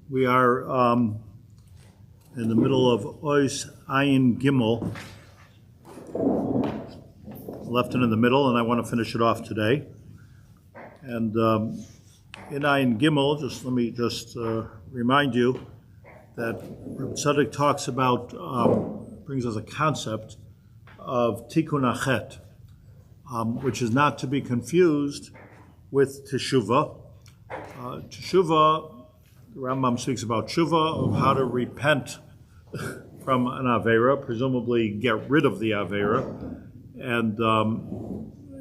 We are in the middle of Ois Ayin Gimel, left and in the middle, and I want to finish it off today. And in Ayin Gimel, let me remind you that Rabbi Tzadok talks about, brings us a concept of Tikkun Achet, which is not to be confused with Teshuvah. Teshuvah, the Rambam speaks about Teshuvah, of how to repent from an Avera, presumably get rid of the Avera. And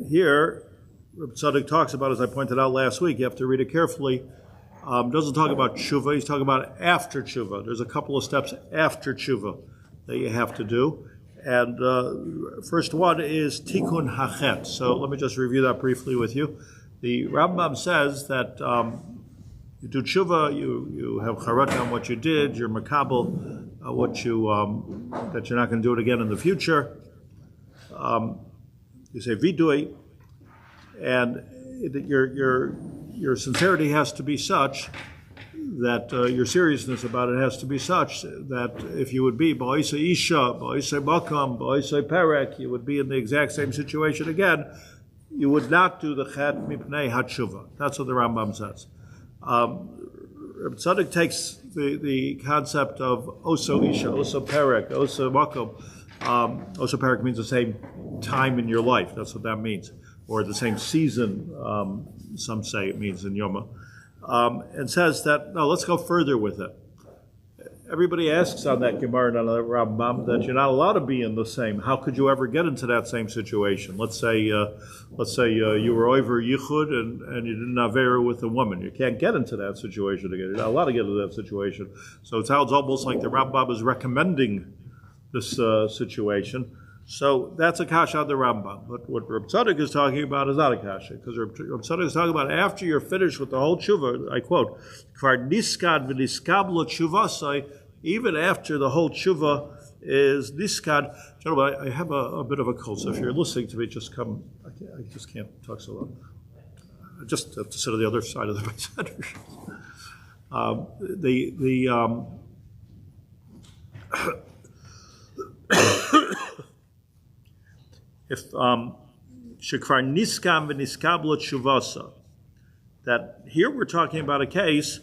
here, Rabbi Tzadok talks about, as I pointed out last week, you have to read it carefully, doesn't talk about Teshuvah, he's talking about after Teshuvah. There's a couple of steps after Teshuvah that you have to do. And first one is Tikkun Hachet. So let me just review that briefly with you. The Rambam says that you do tshuva, you have charata on what you did, you're makabel, that you're not going to do it again in the future. You say vidui, and your sincerity has to be such that your seriousness about it has to be such that if you would be ba'isa isha, ba'isa bakam, ba'isa perek, you would be in the exact same situation again. You would not do the chet mipnei hatshuva. That's what the Rambam says. Rabbi Tzadok takes the concept of oso isha, oso perek, oso makom. Oso perek means the same time in your life. That's what that means. Or the same season, some say it means in Yoma. And says that, no, let's go further with it. Everybody asks on that Gemara and on the Rambam that you're not allowed to be in the same. How could you ever get into that same situation? Let's say you were over yichud and you didn't have avera with a woman. You can't get into that situation again. You're not allowed to get into that situation. So it sounds almost like the Rambam is recommending this situation. So that's a kasha on the Rambam. But what Rabbi Tzadok is talking about is not a kasha, because Rabbi Tzadok is talking about after you're finished with the whole tshuva, I quote, "Kvar niskad v'niskablo tshuvasai," even after the whole tshuva is niskad. Gentlemen, I have a bit of a cold, so if you're listening to me, just come. I just can't talk so loud. I just have to sit on the other side of the center. If shekvar niskam v'niskablo tshuvasa, that here we're talking about a case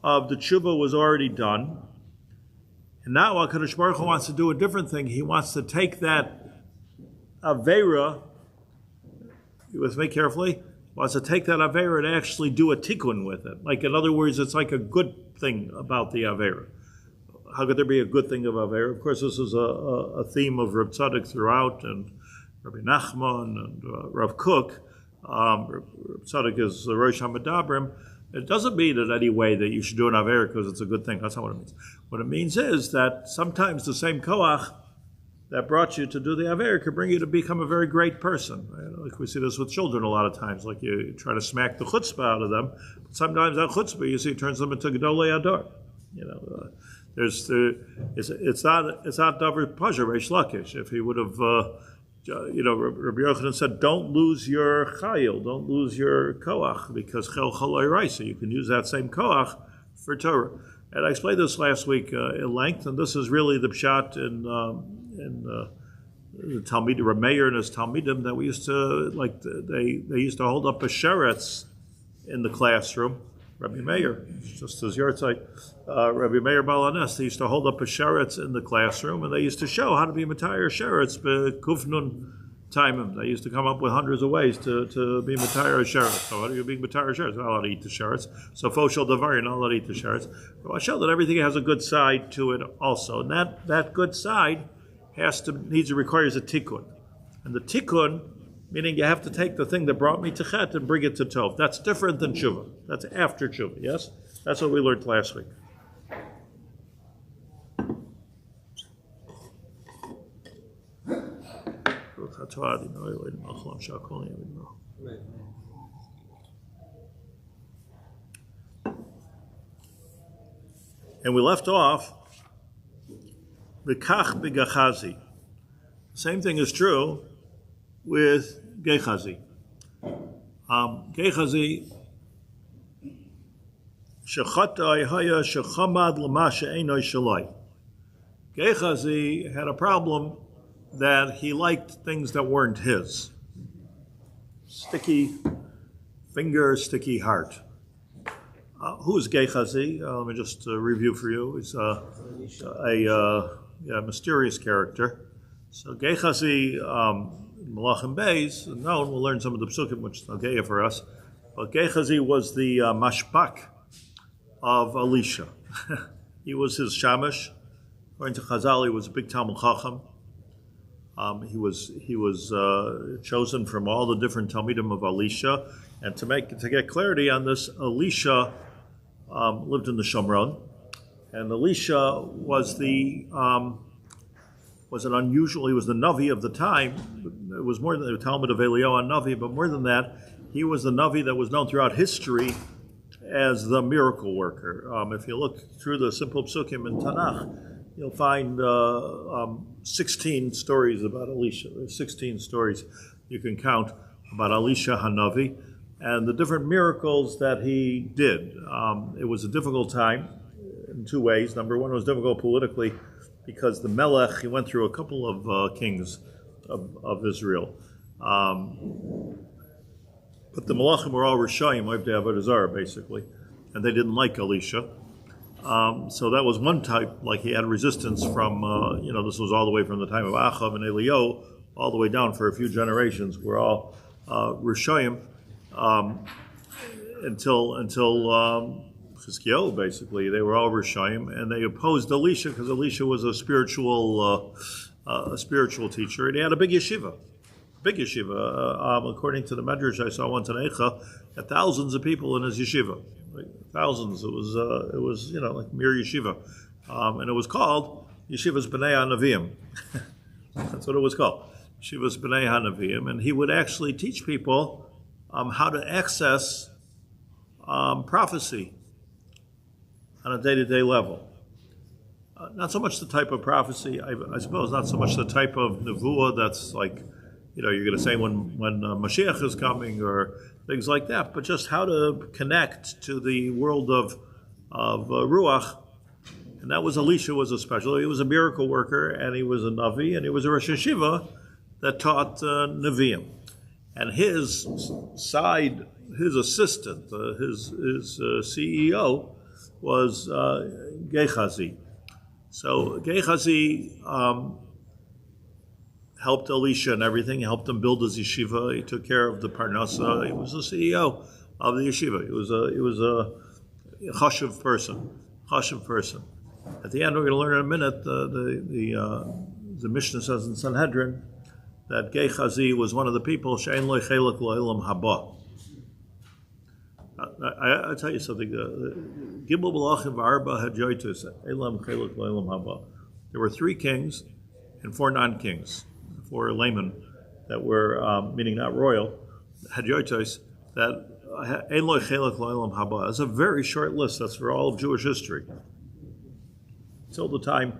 of the tshuva was already done, and now HaKadosh Baruch Hu wants to do a different thing. He wants to take that avera, you with me carefully, wants to take that avera and actually do a tikkun with it. Like, in other words, it's like a good thing about the avera. How could there be a good thing of avera? Of course, this is a theme of Reb Tzadok throughout, and Rabbi Nachman and Rav Kook. Reb Tzadok is the Rosh HaMedabrim. It doesn't mean in any way that you should do an avera because it's a good thing. That's not what it means. What it means is that sometimes the same koach that brought you to do the avera could bring you to become a very great person. Like we see this with children a lot of times. Like you try to smack the chutzpah out of them, but sometimes that chutzpah, you see, turns them into gedolei ador. It's not davar pasha reish lakish. If he would have, Rabbi Yochanan said, don't lose your chayil, don't lose your koach, because chel chaloi raisa. You can use that same koach for Torah. And I explained this last week in length, and this is really the pshat in the Talmud, Rav Meir and his Talmidim, that we used to, like, they used to hold up a sheretz in the classroom. Rabbi Meir, just as your site, Rabbi Meir Balanes, they used to hold up a sheretz in the classroom, and they used to show how to be matayar sheretz kufnun taimim. They used to come up with hundreds of ways to be matayar sheretz. So how do you be matayar sheretz? You're not allowed to eat the sheretz. So foshel davar, you're not allowed to eat the sheretz. But I show that everything has a good side to it also, and that good side requires a tikkun, and the tikkun, meaning you have to take the thing that brought me to chet and bring it to tov. That's different than tshuva. That's after tshuva, yes? That's what we learned last week. And we left off v'kach b'gachazi. Same thing is true with Gechazi. Gechazi Shechatai haya shechamad lama she'enoi shalai. Gehazi had a problem that he liked things that weren't his. Sticky finger, sticky heart. Who is Gehazi? Let me just review for you. He's a mysterious character. So Gehazi, Malachim Beis, known, we'll learn some of the psukim, which is okay for us. But Gehazi was the mashpak of Elisha. He was his shamash. According to Chazal, he was a big Talmud Chacham. He was chosen from all the different Talmidim of Elisha. And to get clarity on this, Elisha lived in the Shomron, and Elisha was he was the Navi of the time. It was more than the Talmud of Eliyahu Navi, but more than that, he was the Navi that was known throughout history as the miracle worker. If you look through the simple psukim in Tanakh, you'll find 16 stories about Elisha. There's 16 stories you can count about Elisha Hanavi and the different miracles that he did. It was a difficult time in two ways. Number one, it was difficult politically because the Melech, he went through a couple of kings of Israel. But the Malachim were all Rishayim, Avodah Zarah, basically, and they didn't like Elisha. So that was one type, like he had resistance from, this was all the way from the time of Achav and Eliyahu, all the way down for a few generations. We're all Rishayim until Chizkiyahu, basically. They were all Rishayim, and they opposed Elisha because Elisha was a spiritual teacher, and he had a big yeshiva. According to the Medrash I saw once in Eicha, had thousands of people in his yeshiva. Thousands. It was like mere yeshiva, and it was called Yeshivas B'nai HaNaviim. That's what it was called, Yeshivas B'nai HaNaviim. And he would actually teach people how to access prophecy on a day-to-day level. Not so much the type of prophecy, I suppose, not so much the type of nevuah that's like, you're going to say when Mashiach is coming or things like that, but just how to connect to the world of Ruach. And that was Elisha was a special. He was a miracle worker, and he was a Navi, and he was a Rosh Yeshiva that taught Nevi'im. And his assistant, his CEO was Gehazi. So Gehazi helped Elisha and everything. He helped him build his yeshiva. He took care of the parnasa. He was the CEO of the yeshiva. He was a chashuv person. At the end, we're going to learn in a minute. The Mishnah says in Sanhedrin that Gehazi was one of the people she'en lo chelek lo'olam haba. I tell you something. Gimel Malachim v'arba hadyotos elam chelek lo'olam haba. There were 3 kings and 4 non-kings. 4 laymen that were, meaning not royal, hadyotos, that ein lo chelek lo'olam haba. That's a very short list. That's for all of Jewish history. Till the time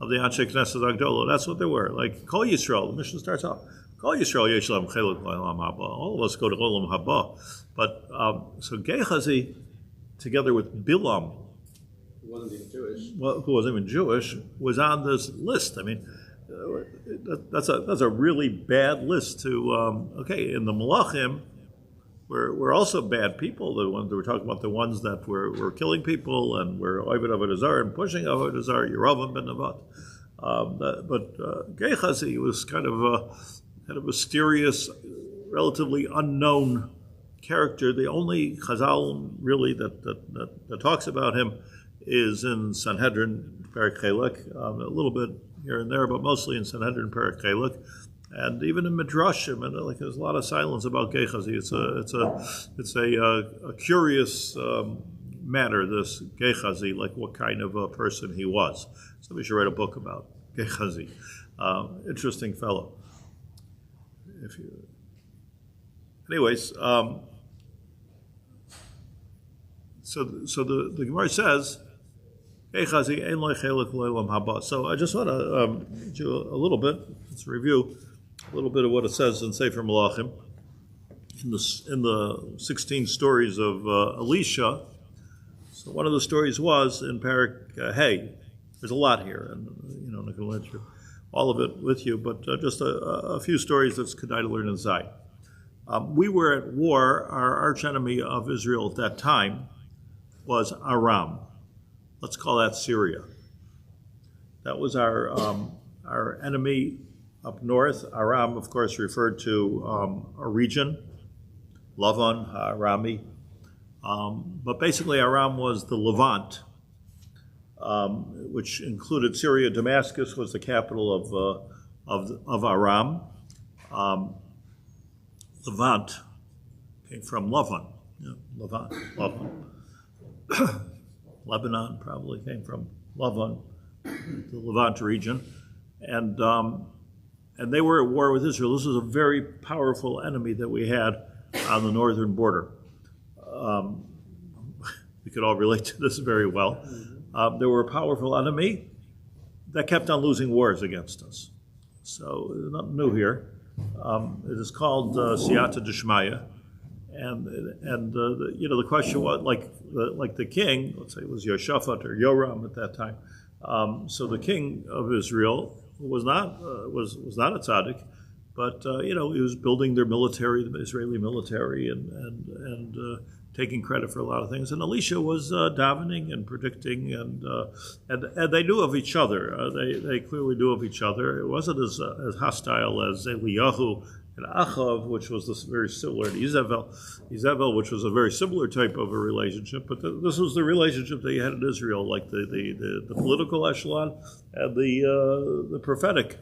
of the Anshe Knesset Agdola, that's what they were. Like, Kol Yisrael, the mission starts off, Kol Yisrael yesh lahem chelek lo'olam haba. All of us go to olam haba. But, so Gehazi, together with Bilam, who wasn't even Jewish, was on this list. I mean, that's a really bad list to, in the Malachim, we're also bad people. The ones that we're talking about, the ones that were killing people and were Oived Avodah Zarah and pushing Avodah Zarah, Yeravam ben Nevat. But Gehazi was kind of a mysterious, relatively unknown character. The only Chazal really that talks about him is in Sanhedrin Perek Chelek, a little bit here and there, but mostly in Sanhedrin Perek Chelek, and even in Midrashim. And there's a lot of silence about Gehazi. It's a curious matter. This Gehazi, like what kind of a person he was. Somebody should write a book about Gehazi. Interesting fellow. Anyways. So the Gemara says, Gehazi ein lo chelek lo'olam haba. So I just want to do a little bit. Let's review a little bit of what it says in Sefer Malachim in the 16 stories of Elisha. So one of the stories was in Parak Hay. There's a lot here, and I'm not going to let you all of it with you, but just a few stories that's kedai to learn inside. We were at war. Our archenemy of Israel at that time was Aram. Let's call that Syria. That was our enemy up north. Aram, of course, referred to a region, Lavan, Arami. But basically, Aram was the Levant, which included Syria. Damascus was the capital of Aram. Levant came from Lavan. Levant. Lebanon probably came from Lavan, the Levant region, and they were at war with Israel. This was a very powerful enemy that we had on the northern border. We could all relate to this very well. They were a powerful enemy that kept on losing wars against us. So nothing new here. It is called Siyata Dishmaya, and the question was like the king. Let's say it was Yehoshaphat or Yoram at that time. So the king of Israel was not a tzaddik, but he was building their military, the Israeli military, and taking credit for a lot of things. And Elisha was davening and predicting, and they knew of each other. They clearly knew of each other. It wasn't as hostile as Eliyahu and Achav, which was very similar to Izebel, which was a very similar type of a relationship. But this was the relationship they had in Israel, like the political echelon and the prophetic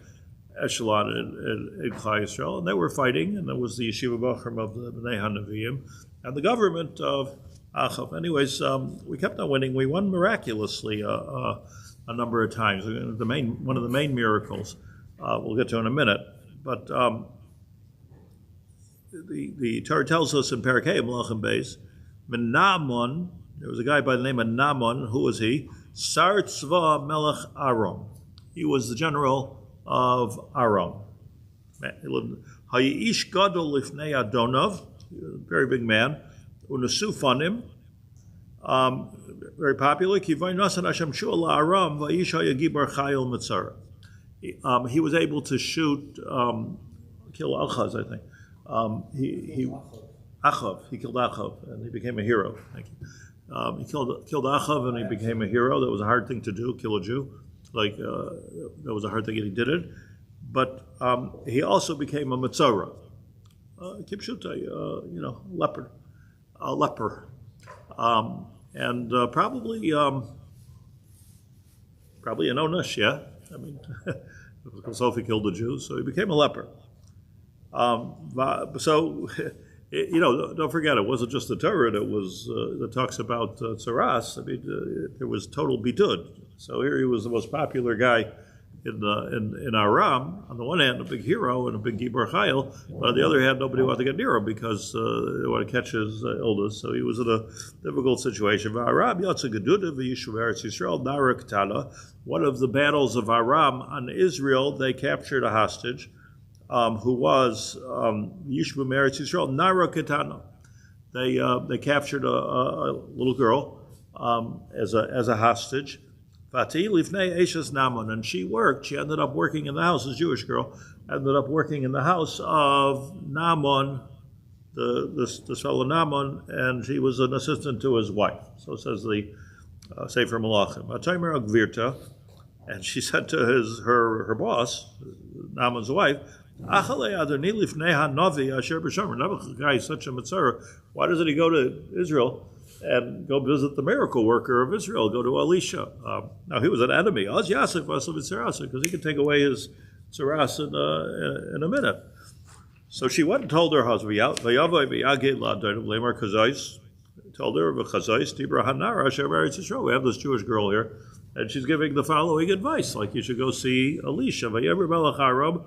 echelon in Klal Yisrael, and they were fighting, and there was the Yeshiva Bachram of the Bnei HaNeviim, and the government of Achav. Anyways, we kept on winning. We won miraculously a number of times. One of the main miracles we'll get to in a minute. But the Torah tells us in Parakei Melachim Beis, Naaman, there was a guy by the name of Naaman. Who was he? Sar Tzva Melech Aram. He was the general of Aram. Hayish Gadol Lifnei Adonov, very big man. Unasu Fanim, very popular. Kivainasan Hashem Shula Aram Vayish Hayagibar Chayil Mitzara. He was able to shoot, kill Achaz, I think. Achav. He killed Achav, and he became a hero. Thank you. He killed Achav, and he became a hero. That was a hard thing to do, kill a Jew. That was a hard thing, and he did it. But he also became a Mitzara. Kipshutai, leper. And probably an onush, yeah? I mean, because he killed the Jews, so he became a leper. So, don't forget, it wasn't just the Torah that talks about tzaras. I mean, there was total bidud. So here he was the most popular guy in Aram. On the one hand, a big hero and a big Gibor Chayil, but on the other hand, nobody wanted to get near him because they wanted to catch his illness. So he was in a difficult situation. One of the battles of Aram on Israel, they captured a hostage who was Yishbu Meretz Yisrael, Nara Ketana. They captured a little girl as a hostage. Fatih Lifnei Eshes Naaman, and she ended up working in the house, a Jewish girl, ended up working in the house of Naaman, this fellow Naaman, and she was an assistant to his wife. So says the Sefer Malachim. Ataymer Agvirta, and she said to her boss, Naaman's wife, Achale Adoni Lifnei HaNavi Asher B'Shomer. Nebuchadnezzar guy is such a mitzvah. Why doesn't he go to Israel and go visit the miracle worker of Israel, go to Elisha? Now, he was an enemy. Az Yasif Vasav Tzaras, because he could take away his tzaras in a minute. So she went and told her husband, V'yavai v'yagid la'adayim lemar kazais, told her, V'chazais tibra hanara asher b'eretz Yisrael. We have this Jewish girl here, and she's giving the following advice, like you should go see Elisha. V'yever melech Arab,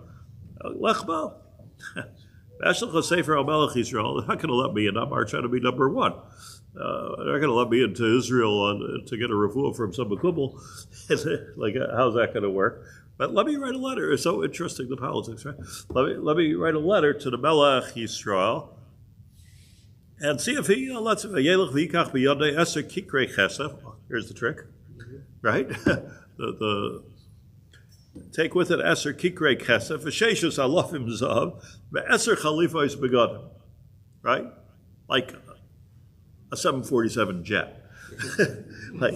lechbo. They're not going to let me in. I'm trying to be number one. They're not going to let me into Israel to get a refuah from some makubal. Like, how's that going to work? But let me write a letter. It's so interesting, the politics, right? Let me write a letter to the Melech Yisrael. and see if he lets him. Here's the trick, right? the take with it eser kikrei kesef v'sheshus alafim zav ve'eser chalifos begadim, right? Like a 747 jet. like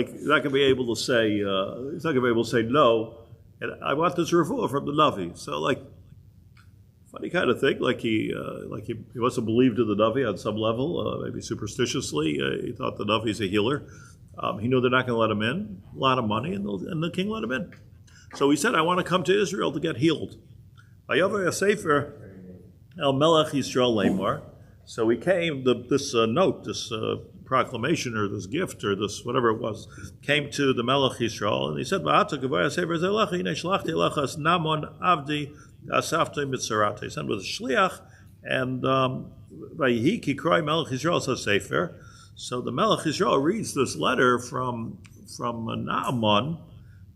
he's not going to be able to say no. And I want this refuah from the Navi. So funny kind of thing. He must have believed in the Navi on some level, maybe superstitiously. He thought the Navi's a healer. He knew they're not going to let him in. A lot of money, and the king let him in. So he said, "I want to come to Israel to get healed." Vayavay Sefer El Melech Yisrael Lemar. So he came. This note, this proclamation, or this gift, or this whatever it was, came to the Melech Yisrael, and he said, "Va'ata Sefer Zelach Ine Shlachti Elachas Namon Avdi Asafti Mitzarate." He sent with a shliach, and Vayihi Kikroi Melech Yisrael says Sefer. So the Melech Yisrael reads this letter from Naaman,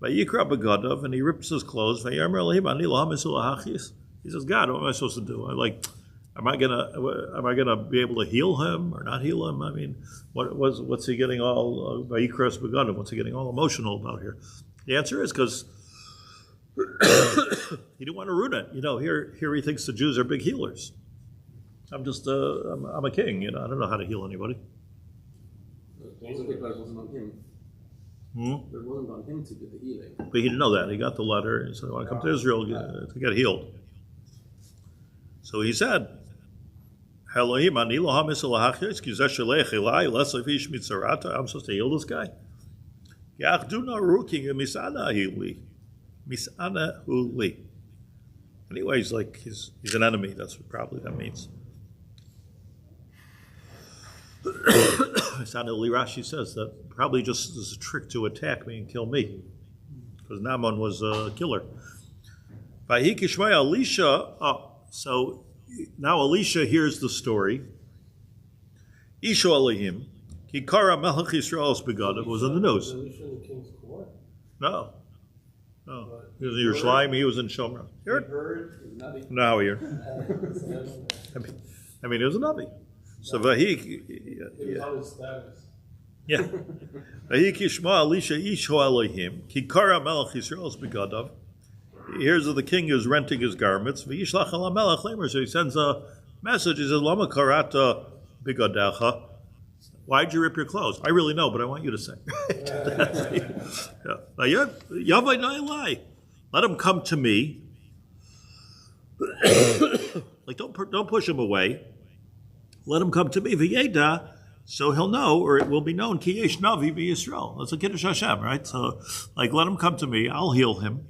Vayikra Begadav, and he rips his clothes. Vayomer Elohim Ani Lo HaMisul HaHachis. He says, "God, what am I supposed to do? Am I gonna be able to heal him or not heal him? I mean, what's he getting all Vayikras Begadav? What's he getting all emotional about here?" The answer is because he didn't want to ruin it. Here he thinks the Jews are big healers. I'm a king. I don't know how to heal anybody. It wasn't on him. It wasn't on him to do the healing. But he didn't know that. He got the letter. And he said, "I want to come to Israel to get healed." So he said, "Elohim, ani lo hamisel lahachis, ki zeh shelech elai, lesav ish mitzarata." I'm supposed to heal this guy? Yachduna ruking misana huli. Misana huli. Anyway, he's an enemy. That's what probably that means. Rashi says that probably just is a trick to attack me and kill me, because Naaman was a killer. So now Elisha hears the story. Isha Elohim, Hikara Melech Yisrael's begad. It was in the news. Elisha in the king's court? No. He was in Yerushalayim. He was in Shomra. Now here. I mean, he was a Navi. So Vahik, yeah. Vahik Yishma Elisha Isho Elohim Kikara Melech Yisrael's begadav. He hears of the king who's renting his garments. V'yishlach ala Melech Lemer. So he sends a message. He says, "Lama karata bigadecha." Why'd you rip your clothes? I really know, but I want you to say. Yavai na'ilai. Let him come to me. Don't push him away. Let him come to me, v'yeda, so he'll know, or it will be known, ki yesh navi b'Yisrael. That's a Kiddush Hashem, right? So, let him come to me, I'll heal him,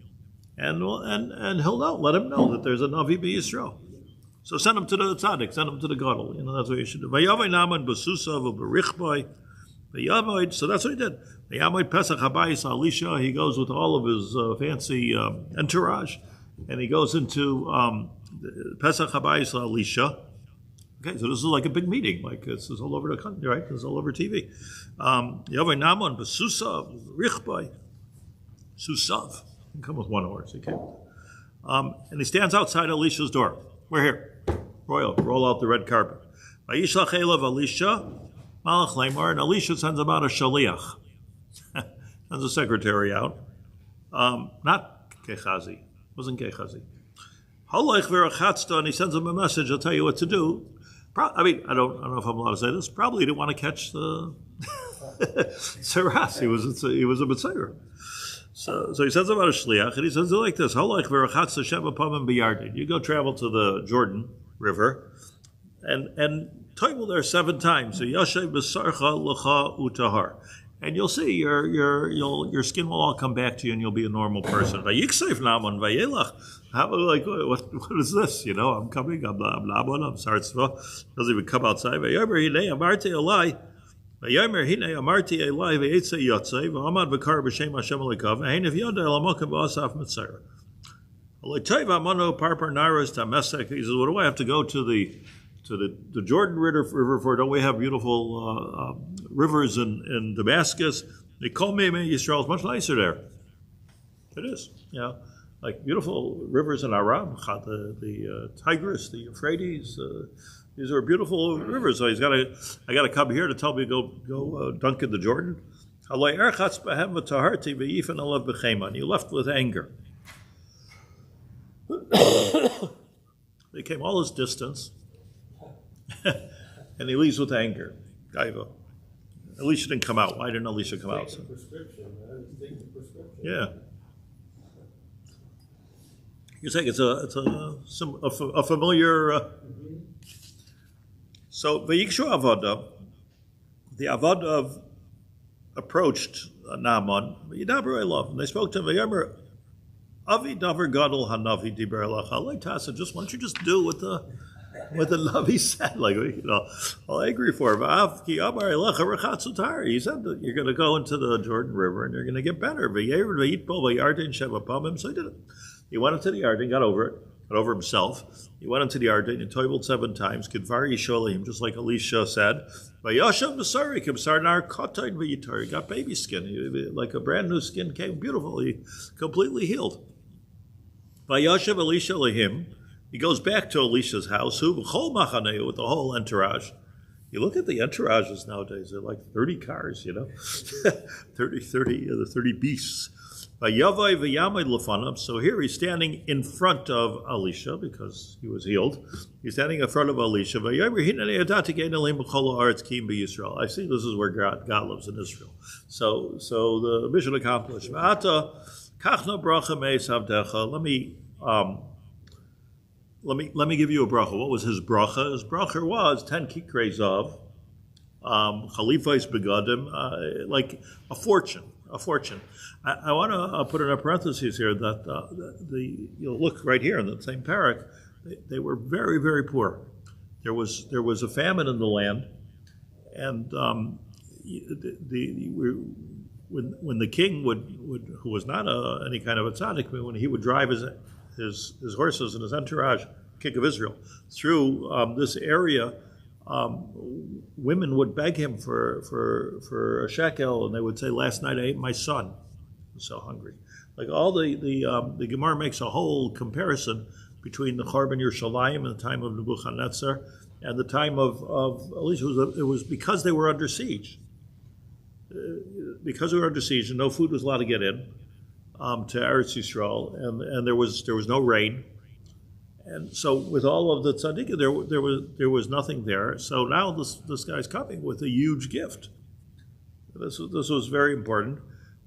and he'll know, let him know that there's a navi b'Yisrael. So send him to the Tzadok, send him to the Godel. That's what you should do. V'yavai naman b'susa v'berichboi, v'yavai, so that's what he did. V'yavai pesach habayis Elisha, he goes with all of his fancy entourage, and he goes into pesach habayis Elisha. Okay, so this is like a big meeting. This is all over the country, right? This is all over TV. Yavai Naman b'Susav, Richbai, Susav. He can come with one horse. He can't. And he stands outside Elisha's door. We're here. Roll out the red carpet. Vayishlach elav Elisha, Malach Lemar, and Elisha sends him out a shaliach. Sends a secretary out. Not Gehazi. Wasn't Gehazi. Halach v'rachatzta, and he sends him a message. I'll tell you what to do. I don't know if I'm allowed to say this. Probably he didn't want to catch the Saras. He was a Mitzayir. So he sends him out a shliach, and he says it like this: you go travel to the Jordan River, and toivel there 7 times. So yashay b'sarcha l'cha utahar, and you'll see your skin will all come back to you, and you'll be a normal person. Vayikseif naman vayelach. What is this? I'm coming. I'm Naaman. I'm Sartzva. Doesn't even come outside. Vayomer hinei amarti elai. Vayomer hinei amarti elai v'yetze yotzei v'amad v'kar b'shem Hashem alikav v'hein if yoda elamokim v'asaf mitzayra. Alei amano parpar naras tamesek. He says, what do I have to go to the Jordan River for? Don't we have beautiful rivers in Damascus? They call me Yisrael is much nicer there. It is. like beautiful rivers in Aram, the Tigris, the Euphrates. These are beautiful rivers. So I got to come here to tell me to go dunk in the Jordan. And you left with anger. They came all this distance, and he leaves with anger. Elisha didn't come out. Why didn't Elisha come out? Yeah. You're saying it's a familiar. So Vayikshu Avodah, the Avodah approached Naaman. And they spoke to him. Avi davar gadol hanavi diber elach. Just why don't you just do what the Navi said? Like, all I agree for. He said that you're going to go into the Jordan River and you're going to get better. So he did it. He went into the Yarden, got over himself. He went into the Yarden and toiveled 7 times. Just like Elisha said. He got baby skin. Like a brand new skin came beautiful. He completely healed. Vayashav Elisha lehim. He goes back to Elisha's house, with the whole entourage. You look at the entourages nowadays, they're like 30 cars, 30 beasts. So here he's standing in front of Elisha because he was healed. He's standing in front of Elisha. I see this is where God lives in Israel. So the mission accomplished. Let me give you a bracha. What was his bracha? His bracha was 10 kikrei zav, chalifais begadim, like a fortune. I want to put in a parenthesis here that you'll look right here in the same parak. They were very, very poor. There was a famine in the land, and when the king would who was not any kind of a tzaddik, when he would drive his horses and his entourage, King of Israel, through this area, women would beg him for a shekel, and they would say, "Last night I ate my son. I was so hungry." Like all the Gemara makes a whole comparison between the Churban Yerushalayim and the time of Nebuchadnezzar and the time of Elisha. It was because they were under siege. Because they were under siege, and no food was allowed to get in to Eretz Yisrael, and there was no rain, and so with all of the tzaddikim, there was nothing there. So now this guy's coming with a huge gift. This was very important.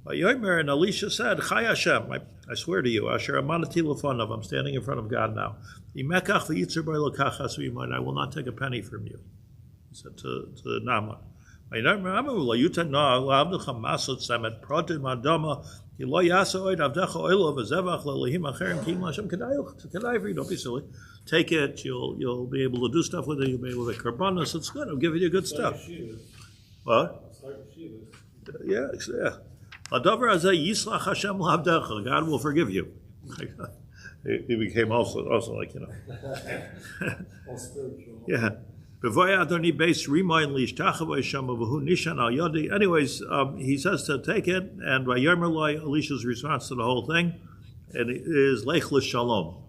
And Elisha said, "Chai Hashem, I swear to you, Asher amanati lefonav, I'm standing in front of God now. I will not take a penny from you," he said to Naaman. He said to don't be silly. Take it, you'll be able to do stuff with it, you'll be able to make karbanos, it's good, I'm giving you good stuff. What? Yeah. God will forgive you. He became also like, All spiritual. Yeah. Anyways, he says to take it, and by Elisha's response to the whole thing, and it is Lech l'shalom.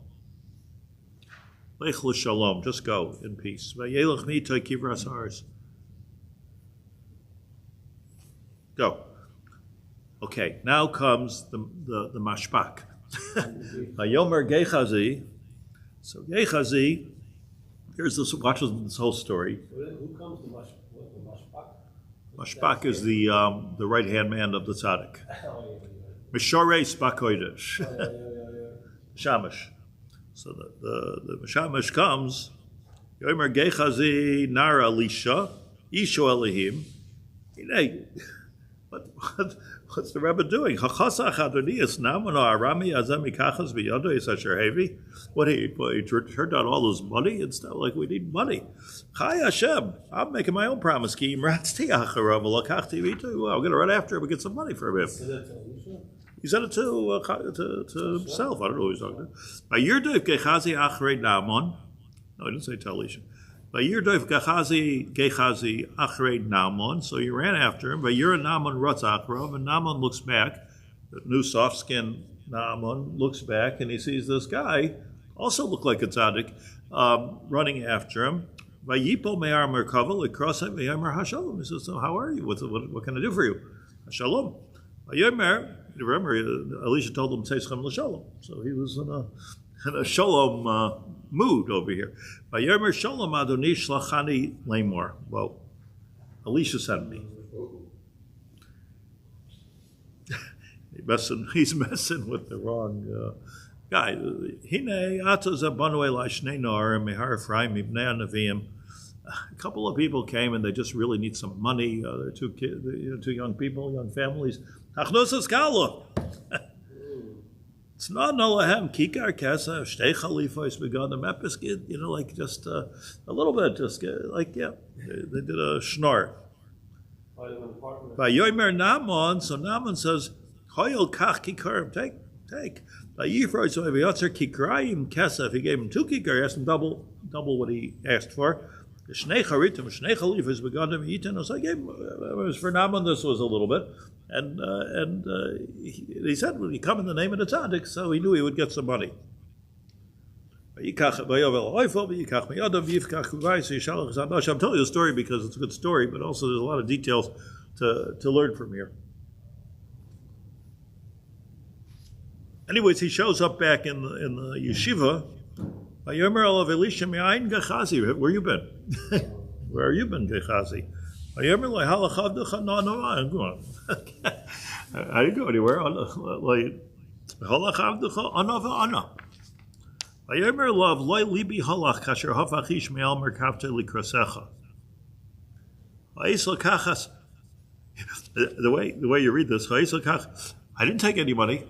Lech l'shalom, just go in peace. Go. Okay, now comes the mashpak. Yomer Gehazi. So Gehazi, watch this whole story. Who comes to Mashpak? Mashpak is the right hand man of the tzaddik. Mishorei Spakoidish. Shamash. So the Shamash comes. Yomer Gehazi Nara Elisha Isho Elohim. What's the Rebbe doing? What, he turned out all this money and stuff? Like, we need money. Chai Hashem, I'm making my own promise. I'm going to run after him and get some money from him. He said it to himself. I don't know who he's talking to. No, he didn't say to Elisha. So you ran after him. And Naaman looks back, the new soft skin Naaman looks back and he sees this guy, also looked like a tzaddik, running after him. Vayipo me'ar merkava l'krasa ve'yomer hashalom. He says, so how are you? What can I do for you? Shalom. Vayomer, remember, Elisha told him, Teischem l'shalom. So he was in a shalom mood over here. Vayomer shalom adoni shlachani lemor. Well, Elisha sent me. He's messing with the wrong guy. A couple of people came and they just really need some money. They're two young people, young families. It's not Nolahem kikar kesa shtei chalifos begadam episkid. Like just a little bit, just like they did a schnorr. By Yomer Naaman, so Naaman says, "Hoyel kach kikarim, take." By Yifroi, so if he yotzer kikrayim kesef, he gave him 2 kikar, he asked him double what he asked for. Shnei charitim, shnei chalifos begadam yitin. So I gave him. It was for Naaman. This was a little bit, and he said, "When he come in the name of the tzaddik," so he knew he would get some money. I'm telling you the story because it's a good story, but also there's a lot of details to learn from here. Anyways, he shows up back in the yeshiva. Where you been? Where you been, Gehazi? I didn't go anywhere. Vayomer love loy libi halach kasher hafachish me'al merkavte likrasecha. Vayisel kachas. The way you read this, vayisel kach. I didn't take any money.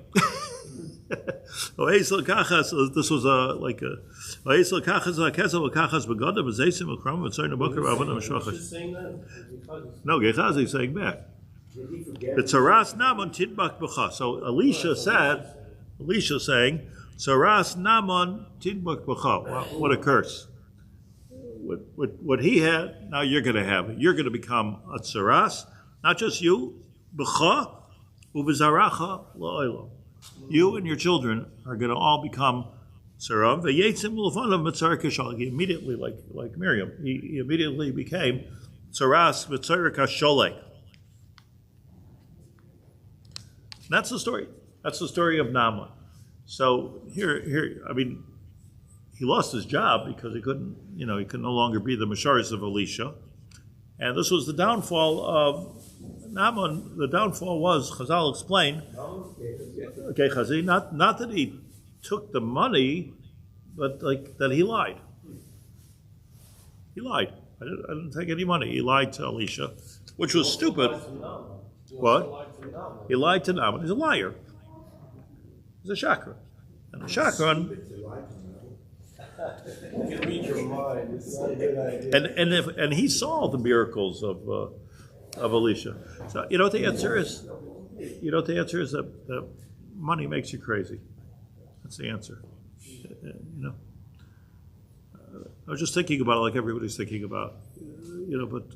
Vayisel kachas. This was like a vayisel kachas v'kesav v'kachas begodim v'zeisim v'kram v'tzoyin v'boker v'avon v'shachas. No, Gehazi is saying back. B'tzaras naman tidbak b'cha. So Elisha saying. Saras Naaman tidbak b'cha. What a curse! What he had, now you're going to have it. You're going to become a saras. Not just you, b'cha uv'zaracha la'olam. You and your children are going to all become saram. V'yetzim l'fanav mitzar kishal. He immediately, like Miriam, he immediately became saras mitzar kasholek. That's the story. That's the story of Naaman. So here, I mean, he lost his job because he couldn't no longer be the Masharis of Elisha. And this was the downfall of Naaman. The downfall was, Chazal explained, Gehazi, not that he took the money, but like that he lied. He lied. I didn't take any money. He lied to Elisha, which was stupid. What? He lied to Naaman. He's a liar. He's a shakran. And a shakran. And he saw the miracles of Elisha. So you know what the answer is? That money makes you crazy. That's the answer. I was just thinking about it like everybody's thinking about. But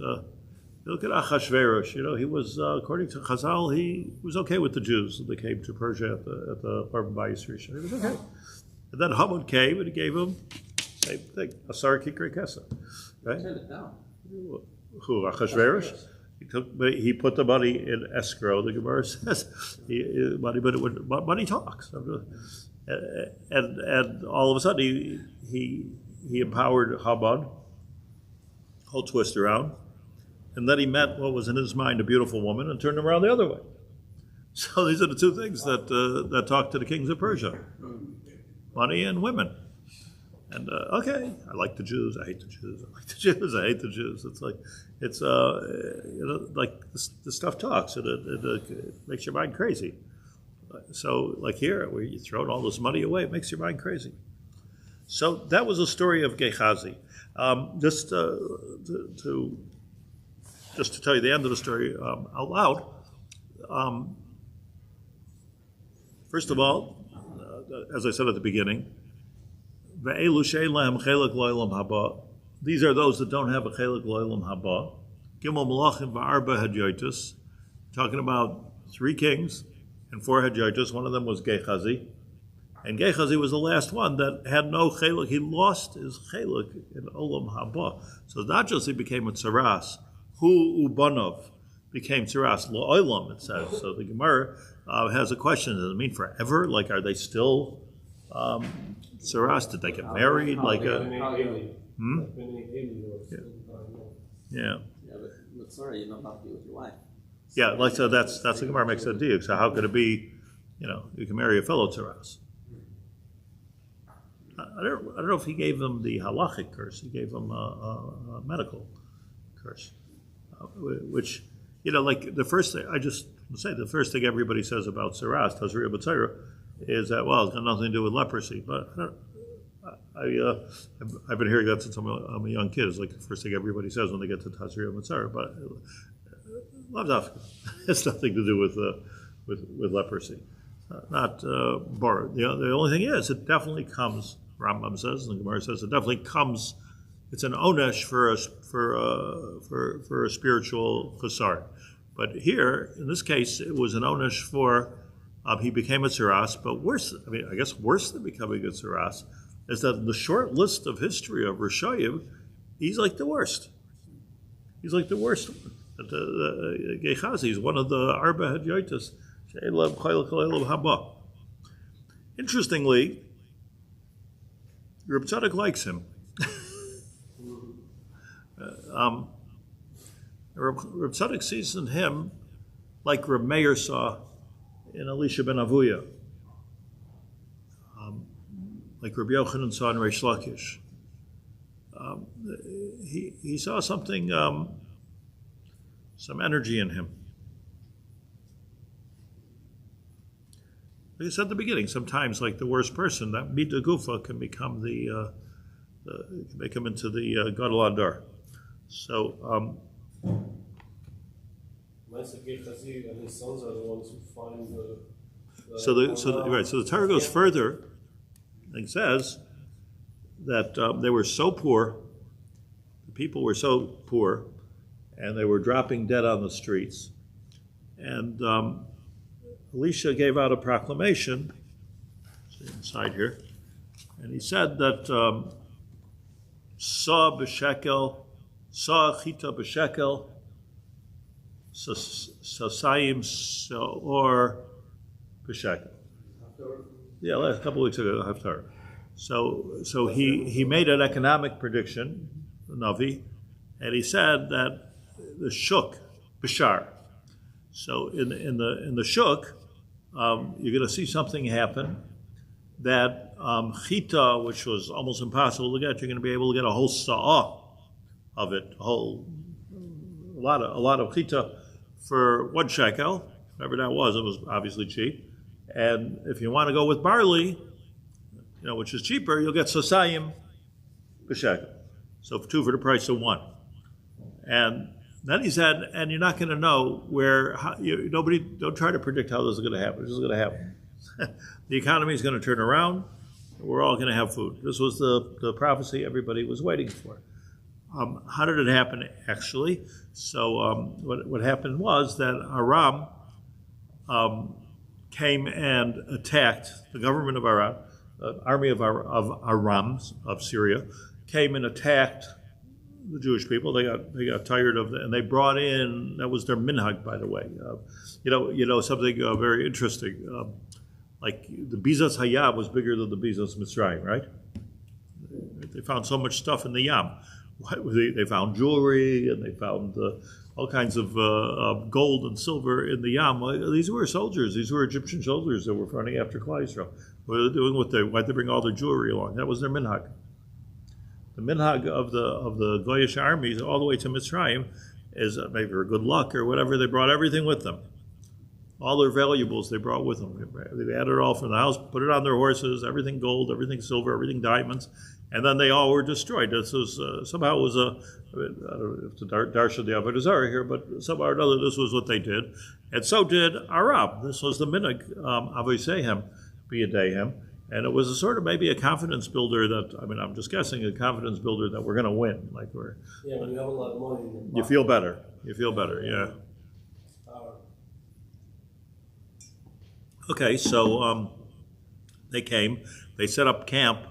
look at Achashverosh. He was, according to Chazal, he was okay with the Jews when they came to Persia at the Ramat Bet Shemesh. He was okay. And then Haman came and he gave him same thing, Asar Kikre Kesa. Right? He turned it down. Who, Achashverosh? He put the money in escrow. The Gemara says money talks. And all of a sudden he empowered Haman. Whole twist around. And then he met what was in his mind a beautiful woman and turned him around the other way. So these are the two things that talk to the kings of Persia: money and women. And okay, I like the Jews. I hate the Jews. I like the Jews. I hate the Jews. It's like the stuff talks. It makes your mind crazy. So like here, where you throw all this money away, it makes your mind crazy. So that was a story of Gehazi. Just to tell you the end of the story out loud. First of all, as I said at the beginning, these are those that don't have a chelek lo'olam haba. Gimel malachim va'arba hadyotis, talking about 3 kings and 4 had judges. One of them was Gehazi. And Gehazi was the last one that had no chelek. He lost his chelek in Olam Haba. So not just he became a tzaras, hu ubanov became tzaras, lo-olam, it says. So the Gemara has a question, does it mean forever? Like, are they still tzaras? Did they get married? Like a... Yeah. But sorry, you're not allowed to be with your wife. Yeah, like so that's the Gemara makes a diuk. So how could it be, you can marry a fellow tzaras? I don't know if he gave them the halachic curse. He gave them a medical curse, which, like the first thing, I just say the first thing everybody says about tzaras, Tazriya B'Tzara, is that, well, it's got nothing to do with leprosy. But I've been hearing that since I'm a young kid. It's like the first thing everybody says when they get to Tazriya B'Tzara. But it's nothing to do with leprosy. Not bar. The only thing is, it definitely comes. Rambam says, and the Gemara says, it definitely comes. It's an onesh for a spiritual chasar. But here, in this case, it was an onesh for he became a tzaras. But worse, I guess worse than becoming a tzaras is that in the short list of history of Rishayim, he's like the worst. He's like the worst one. Gehazi is one of the Arba Hadyotis. Interestingly, Reb Tzadok likes him. Reb Tzadok sees in him like Reb Meir saw in Elisha ben Avuya, like Rabbi Yochanan saw in Reish Lakish. He saw something, some energy in him. Like I said at the beginning, sometimes, like the worst person, that Mida Gufa can become can make him into the Gadol Adar. So, Gehazi and his sons are the ones who find so the Torah goes further and says that they were so poor, the people were so poor, and they were dropping dead on the streets, and Elisha gave out a proclamation, inside here, and he said that Sa b'shekel, Sa chita b'shekel, Sasayim Seor b'shekel. Yeah, a couple of weeks ago, Haftarah. So he made an economic prediction, the Navi, and he said that the shuk, b'shar. So in the shuk, you're going to see something happen that chita, which was almost impossible to get, you're going to be able to get a whole sa'ah of it, a lot of chita for 1 shekel, whatever that was. It was obviously cheap. And if you want to go with barley, which is cheaper, you'll get sasayim b'shekel. So 2 for the price of 1. And then he said, and you're not going to know don't try to predict how this is going to happen. It's just going to happen. The economy is going to turn around. We're all going to have food. This was the prophecy everybody was waiting for. How did it happen, actually? So what happened was that Aram came and attacked the government of Aram, the army of Aram, of Syria, came and attacked the Jewish people. They got tired of it, and they brought in, that was their minhag, by the way. Something very interesting. Like the Bizas Hayab was bigger than the Bizas Mitzrayim, right? They found so much stuff in the Yam. They found jewelry, and they found all kinds of gold and silver in the Yam. These were soldiers. These were Egyptian soldiers that were running after Klal Yisrael. What were they doing? Why'd they bring all their jewelry along? That was their minhag. The minhag of the Goyish armies all the way to Mitzrayim is maybe for good luck or whatever. They brought everything with them. All their valuables they brought with them. They added it all from the house, put it on their horses, everything gold, everything silver, everything diamonds, and then they all were destroyed. This was somehow it was I don't know if the Darsha the Avodah Zarah here, but somehow or another this was what they did, and so did Aram. This was the minhag Avosehem b'yadehem, and it was a sort of maybe a confidence builder that I'm just guessing a confidence builder that we're going to win. Like when you have a lot of money, you feel better. You feel better, yeah. Okay, so they came. They set up camp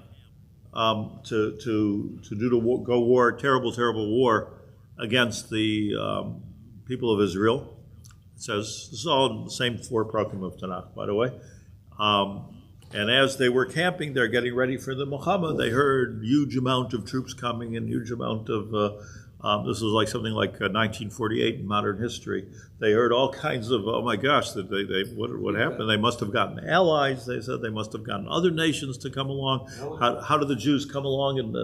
to do the terrible war against the people of Israel. It says this is all in the same 4 prakim of Tanakh, by the way. And as they were camping, they're getting ready for the Milchama. They heard huge amount of troops coming and huge amount of. This was like something like 1948 in modern history. They heard all kinds of, oh my gosh, what happened? They must have gotten allies. They said they must have gotten other nations to come along. How did the Jews come along and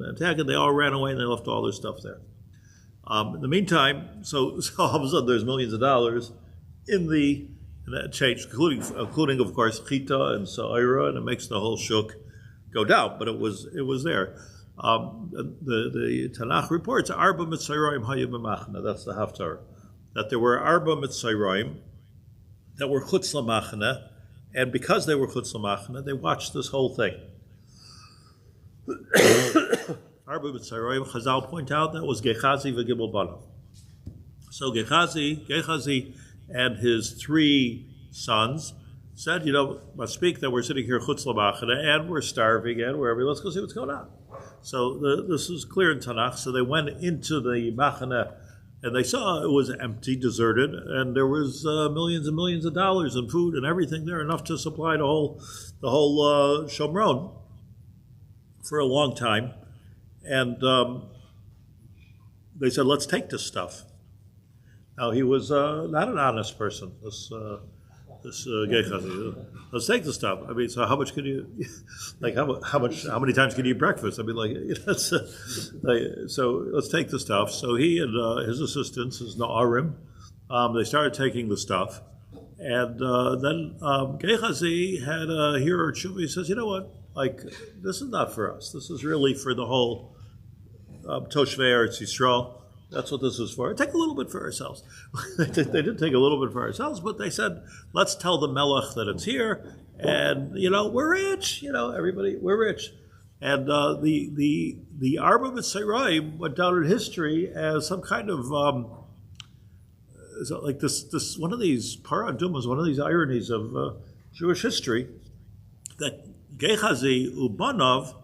attack it? They all ran away and they left all their stuff there. In the meantime, so all of a sudden there's millions of dollars in that change, including of course chita and sa'ira, and it makes the whole shuk go down. But it was there. The Tanakh reports arba mitzayraim hayu b'machna. That's the haftarah. That there were arba mitzayraim that were chutz lamachna, and because they were chutz lamachna, they watched this whole thing. Arba mitzayraim, Chazal point out that was Gehazi v'Gimel Banav. So Gehazi and his 3 sons said, must speak that we're sitting here chutz lamachna and we're starving and wherever. Let's go see what's going on. So this is clear in Tanakh. So they went into the machana and they saw it was empty, deserted, and there was millions and millions of dollars in food and everything there, enough to supply the whole Shomron for a long time. And they said, let's take this stuff. Now he was not an honest person. This Gehazi. Let's take the stuff. I mean, so how much can you, like, how many times can you eat breakfast? I mean, like, so let's take the stuff. So he and his assistants, his Na'arim, they started taking the stuff. And then Gehazi had a hero tshuva. He says, you know what, like, this is not for us. This is really for the whole Toshvei Eretz Yisrael. That's what this is for. Take a little bit for ourselves. They did take a little bit for ourselves, but they said, let's tell the Melech that it's here, and, we're rich. Everybody, we're rich. And the Arba Mitzrayim went down in history as some kind of, like this one of these paradumas, one of these ironies of Jewish history, that Gehazi Ubanov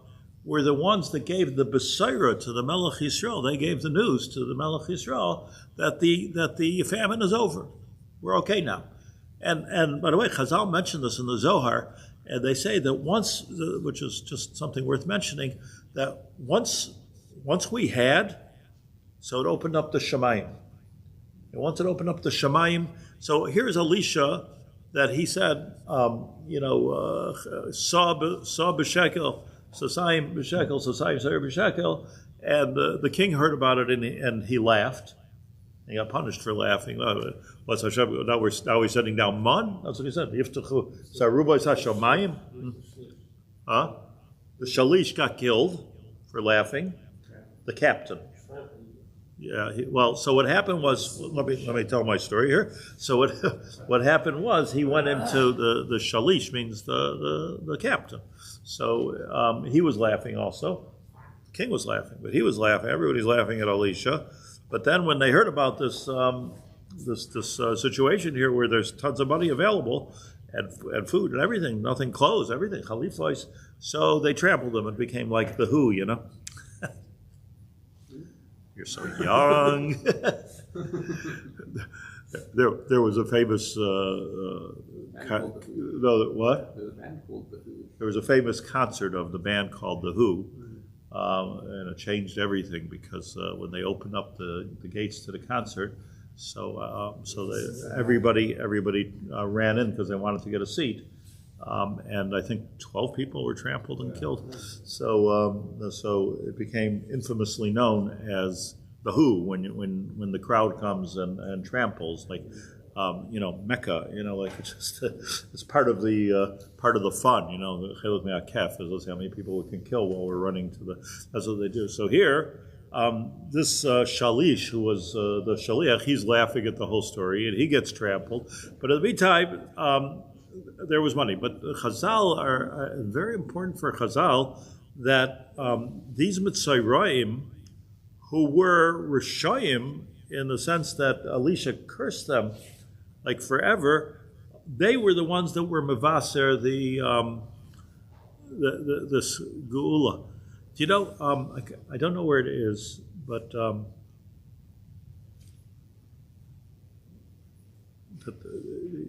were the ones that gave the Besaira to the Melech Yisrael. They gave the news to the Melech Yisrael that the famine is over. We're okay now. And by the way, Chazal mentioned this in the Zohar, and they say that once, which is just something worth mentioning, that once we had, so it opened up the Shemayim. And once it opened up the Shemayim, so here's Elisha that he said, saw b'shekel, Sasayim b'shekel, Sasayim sayir b'shekel, and the king heard about it and he laughed. He got punished for laughing. What's Hashem? Now we're sending down man. That's what he said. Yiftachu saruba sashomayim. The shalish got killed for laughing. The captain. Yeah. So what happened was, let me tell my story here. So what happened was he went into the shalish, means the captain. So he was laughing also. The king was laughing, but he was laughing. Everybody's laughing at Elisha. But then when they heard about this situation here, where there's tons of money available and food and everything, nothing closed, everything chalifos, so they trampled them. It became like the Who, You're so young. There was a famous what? There was a famous concert of the band called The Who, and it changed everything because when they opened up the gates to the concert, so everybody ran in because they wanted to get a seat, and I think 12 people were trampled and killed. So it became infamously known as The Who when the crowd comes and tramples, like Mecca, like it's part of the fun, Kehillat Me'akef is how many people we can kill while we're running that's what they do. So here, this Shalish, who was the Shaliach, he's laughing at the whole story and he gets trampled. But in the meantime, there was money. But Chazal are very important for Chazal that these Mitzrayim, who were Rishayim in the sense that Elisha cursed them like forever, they were the ones that were mevaser this geula. Do you know? I don't know where it is, but the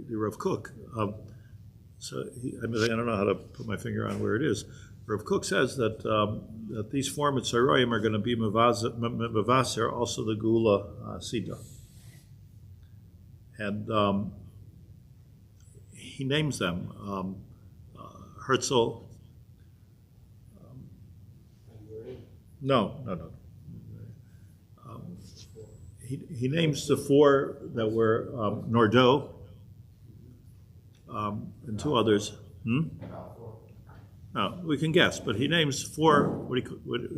Rav Kook. I don't know how to put my finger on where it is. Rav Kook says that these four Mitzrayim are going to be mevaser also the geula sida, and he names them Herzl. No. He names the four that were Nordo and two others. No, we can guess, but he names four what he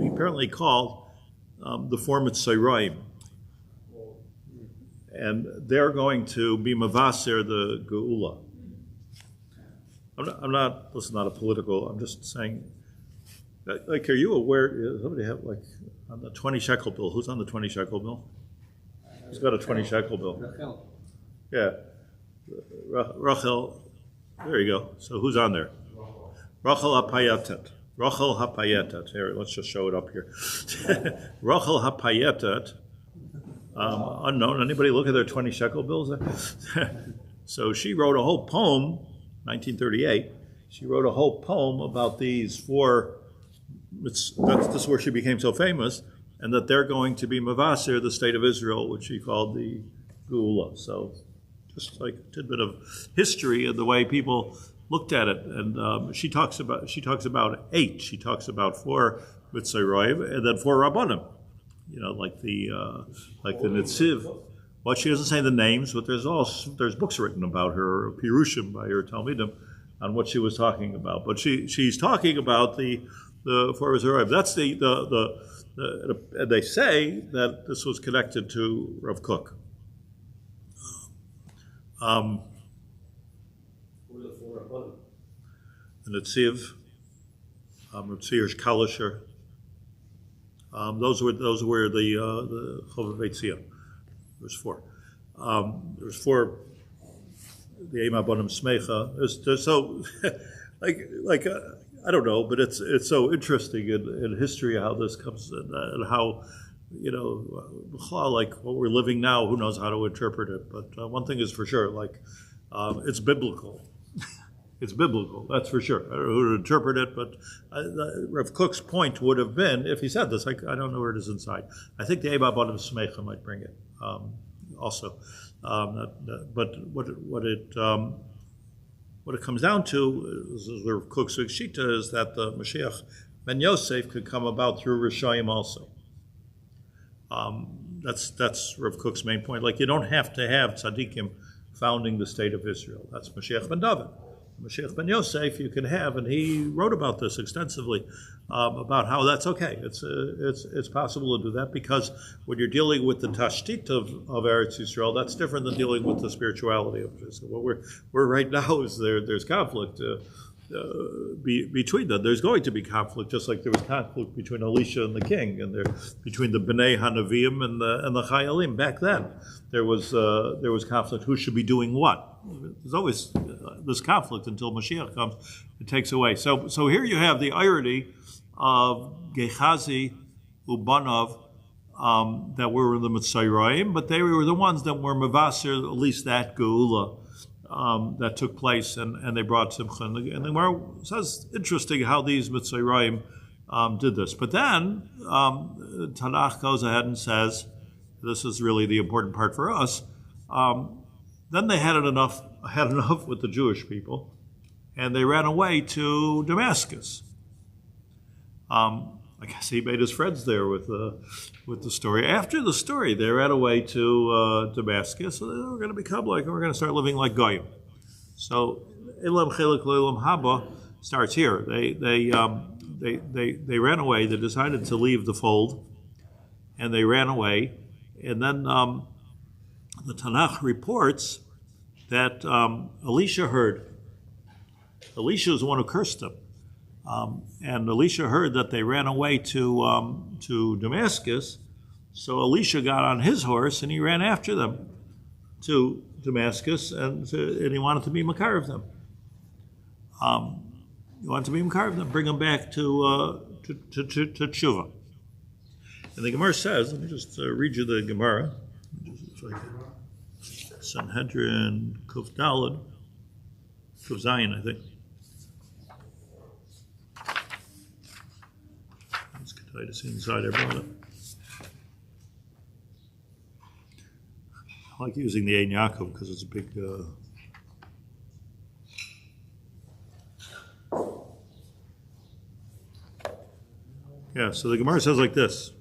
apparently called the four Mitzrayim. And they're going to be mavaser the geula. I'm not. This is not a political. I'm just saying. Like, are you aware? Somebody have like on the 20 shekel bill. Who's on the 20 shekel bill? Who's got a 20 shekel bill? Rachel. Yeah, Rachel. There you go. So who's on there? Rachel hapayetet. Rachel hapayetet. Here, let's just show it up here. Rachel hapayetet. Unknown. Anybody look at their 20 shekel bills? So she wrote a whole poem, 1938. She wrote a whole poem about these four. This is where she became so famous, and that they're going to be mevaser, the state of Israel, which she called the geula. So, just like a tidbit of history and the way people looked at it. And she talks about 8. She talks about 4 Mitzrayim and then 4 Rabbanim. Like the Netziv. Well, she doesn't say the names, but there's books written about her, Pirushim by her Talmidim, on what she was talking about. But she's talking about the 4 Mitzrayim. That's and they say that this was connected to Rav Kook. Who are the 4 Rabbanim? The Netziv, Rav Kalisher. Those were the Chovavei. There's 4. There's 4. The Ema Bonim Smecha. There's so like I don't know, but it's so interesting in history how this comes and how like what we're living now. Who knows how to interpret it? But one thing is for sure, like it's biblical. It's biblical, that's for sure. I don't know who to interpret it, but Rav Kook's point would have been, if he said this, I don't know where it is inside. I think the Eba Bonim Smecha might bring it also. But what it comes down to, is Rav Kook's shita, is that the Mashiach ben Yosef could come about through Rishayim also. That's Rav Kook's main point. Like, you don't have to have tzaddikim founding the state of Israel. That's Mashiach ben David. Mashiach ben Yosef you can have, and he wrote about this extensively, about how that's okay. It's possible to do that, because when you're dealing with the tashtit of Eretz Yisrael, that's different than dealing with the spirituality of Israel. What we're right now is there's conflict between them. There's going to be conflict, just like there was conflict between Elisha and the king, and between the Bnei Hanavim and the Chayalim. Back then, there was conflict. Who should be doing what? There's always this conflict until Mashiach comes. It takes away. So here you have the irony of Gehazi Ubanov that were the Mitzrayim, but they were the ones that were mevaser, at least that geula that took place, and they brought Simcha. And the Gemara says, interesting how these Mitzrayim did this. But then Tanakh goes ahead and says, this is really the important part for us, then they had enough with the Jewish people, and they ran away to Damascus. I guess he made his friends there with the story. After the story, they ran away to Damascus. So they were going to become we're going to start living like Goyim. So Ilam Chelik Ilam Haba starts here. They ran away. They decided to leave the fold, and they ran away. And then the Tanakh reports that Elisha heard. Elisha is the one who cursed them. And Elisha heard that they ran away to Damascus, so Elisha got on his horse and he ran after them to Damascus, and he wanted to be makar of them. He wanted to be makar of them, bring them back to tshuva. And the Gemara says, let me just read you the Gemara. Sanhedrin Kuf Daled, Kuf Zayin, I think. Let's try to see inside. I brought it. I like using the Ein Yaakov because it's a big. Yeah, so the Gemara says like this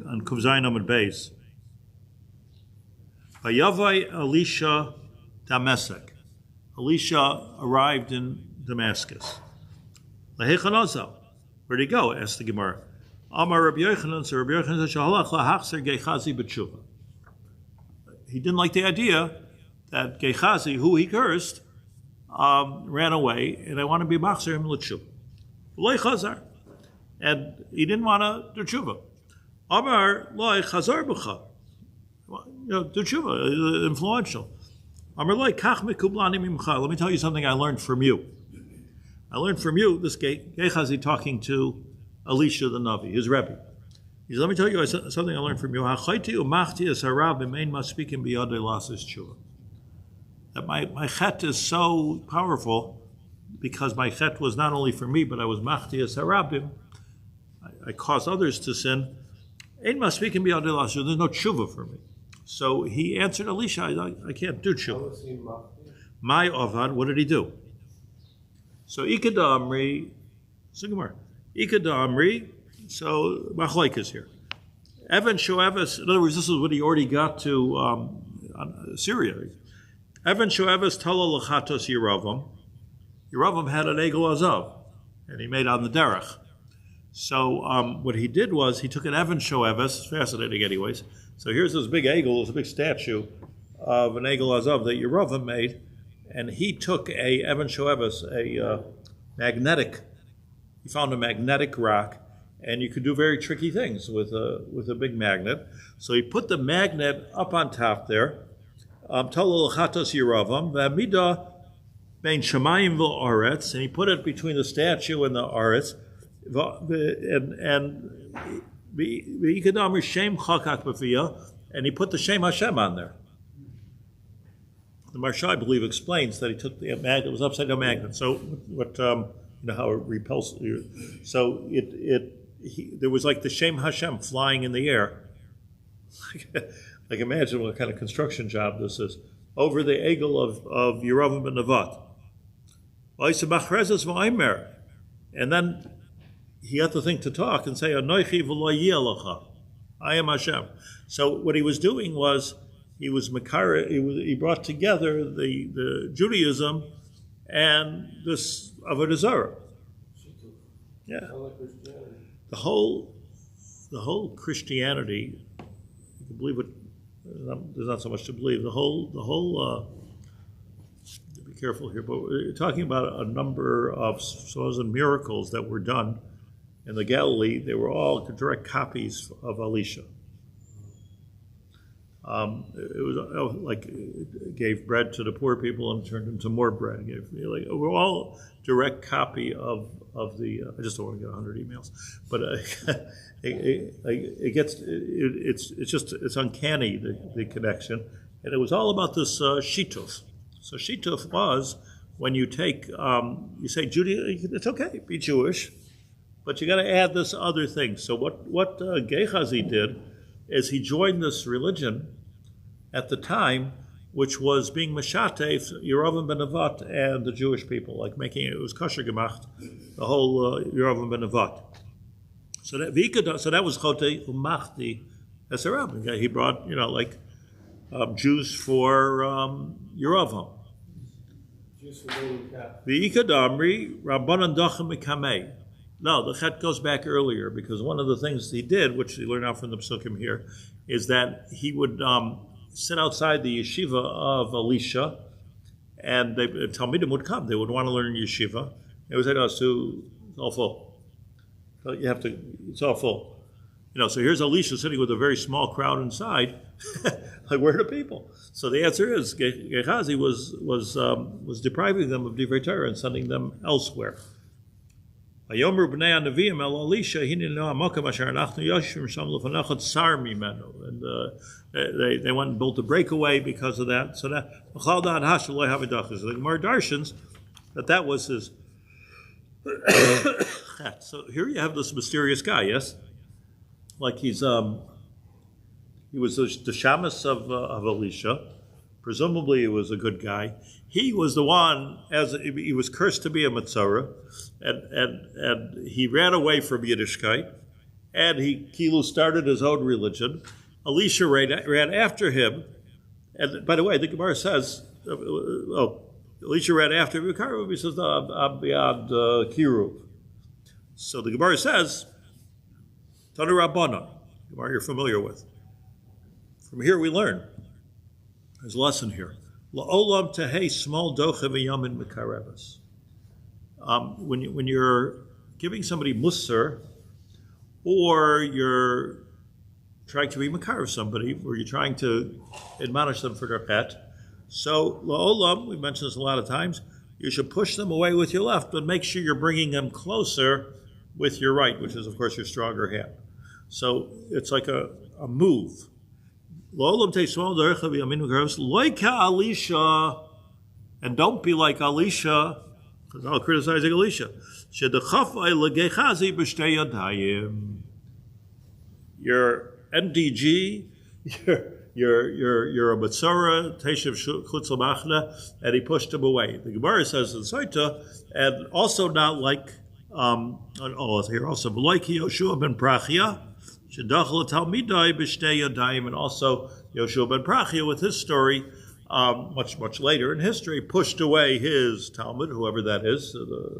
on Kuf Zayin Amud Beis. Vayavai Elisha Damasek. Elisha arrived in Damascus. Lahechanazel. Where'd he go? Asked the Gemara. Amar Rabbi Yochanan, so Rabbi Yochanan said, Shahalach lahachzer Gehazi b'tshuva. He didn't like the idea that Gehazi, who he cursed, ran away, and I want to be machzer him l'tshuva. Loi chazar. And he didn't want to do tshuva. Amar loi chazar b'cha. Do tshuva, influential. Amar loi kach mekublani mimcha. Let me tell you something I learned from you. I learned from you, this Gehazi talking to Elisha the Navi, his Rebbe. He said, let me tell you something I learned from you. That my chet is so powerful because my chet was not only for me, but I was machti as harabim. I caused others to sin. There's no tshuva for me. So he answered Elisha, I can't do tshuva. My ovad, what did he do? So Ikada Amri, so Machlaik is here. Evan Shoevas, in other words, this is what he already got to Syria. Evan Shoevas Tala Lachatos Yeravam. Yeravam had an Egel Azav, and he made on the derech. So what he did was he took an Evan Shoevas, it's fascinating anyways. So here's this big Egel, this big statue of an Egel Azav that Yeravam made, and he took a Evan Shoevas, a magnetic. He found a magnetic rock, and you could do very tricky things with a big magnet. So he put the magnet up on top there. Talal Chatos Yeravam v'amida bein shamayim v'aretz, and he put it between the statue and the aretz, and v'ikadam Shem Chakak b'fiyah, and he put the Shem Hashem on there. The Marsha, I believe, explains that he took the magnet, it was upside down magnet. So what how it repels. So there was like the Shem Hashem flying in the air. Like imagine what kind of construction job this is. Over the Egel of Yeravam ben Nevat. And then he had to think to talk and say, Anoichi v'lo yeh I am Hashem. So what he was doing was, he was makara. He brought together the Judaism and this Avodah Zarah. Yeah, the whole Christianity. You can believe it. There's not so much to believe. The whole. Be careful here, but we're talking about a number of supposed miracles that were done in the Galilee. They were all direct copies of Elisha. It was like it gave bread to the poor people and turned into more bread. We're all direct copy of the. I just don't want to get 100 emails, but it's uncanny the connection, and it was all about this shituf. So shituf was when you take you say Judaism, it's okay, be Jewish, but you got to add this other thing. So what Gehazi did is he joined this religion at the time, which was being Meshatef, Yeravam ben Nevat, and the Jewish people, like making it was kosher gemacht, the whole Yeravam ben Nevat. So that was Chote Umachti Esarab. He brought, Jews for Yeravam. Jews for golden calf. V'ikadamri Rabbanan Dachem Mekamei. No, the chet goes back earlier, because one of the things he ddid, which we learn out from the psukim here, is that he would sit outside the yeshiva of Elisha, and Talmidim would come. They would want to learn yeshiva. They would say, "No, it's all full. So it's all full." So here's Elisha sitting with a very small crowd inside. Like, where are the people? So the answer is Gehazi was depriving them of Divrei Torah and sending them elsewhere. And they went and built a breakaway because of that. So that the Gemara darshans that was his. So here you have this mysterious guy, yes, like he was the shamus of Elisha. Presumably, he was a good guy. He was the one, as he was cursed to be a Matzorah, and he ran away from Yiddishkeit, and he started his own religion. Elisha ran after him, and by the way, the Gemara says, Elisha ran after him. He says, I'm beyond Kiruv. So the Gemara says, Tanu Rabbanan, Gemara you're familiar with. From here we learn. There's a lesson here. La'olam tehei small doche v'yamin mekareves. When you're giving somebody musar, or you're trying to be mekarev somebody, or you're trying to admonish them for their pet, so la'olam, we mentioned this a lot of times, you should push them away with your left, but make sure you're bringing them closer with your right, which is, of course, your stronger hand. So it's like a move. And don't be like Elisha, because I'm criticizing Elisha. You're NDG, you're a Matzorah, Teshav Chutz Machna, and he pushed him away. The Gemara says in Saita, and also not like, here also, like Yoshua ben Prachia, and also Yoshua ben Prachia with his story, much later in history, pushed away his Talmud, whoever that is.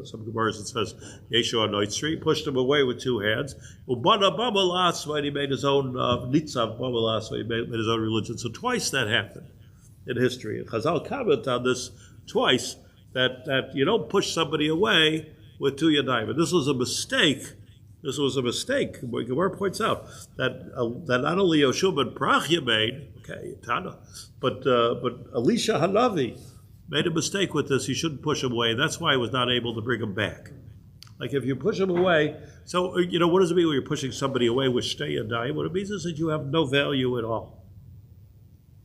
Some Gemaras it says Yeshua Noitzri, pushed him away with two hands. When he made his own Nitzav Babalas, when he made his own religion. So twice that happened in history. And Chazal comment on this twice, that you don't push somebody away with two yadayim. And this was a mistake. Gemara points out that not only Yoshua ben Prachia made, but Elisha Hanavi made a mistake with this. He shouldn't push him away. That's why he was not able to bring him back. Like if you push him away, so what does it mean when you're pushing somebody away with shtei yadayim? What it means is that you have no value at all.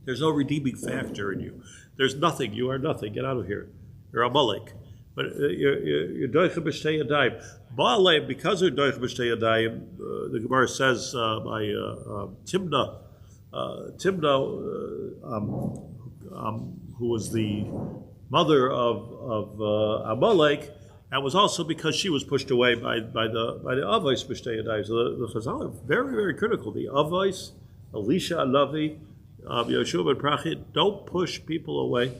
There's no redeeming factor in you. There's nothing. You are nothing. Get out of here. You're a Amalek. But you're doich b'shtei yadayim. Ba'alei, because you're doich b'shtei yadayim, the Gemara says by Timna, who was the mother of Amalek, and was also because she was pushed away by the avos b'shtei yadayim. So the Chazal are very, very critical. The avos, Elisha Alavi, Yoshua ben Prachia, don't push people away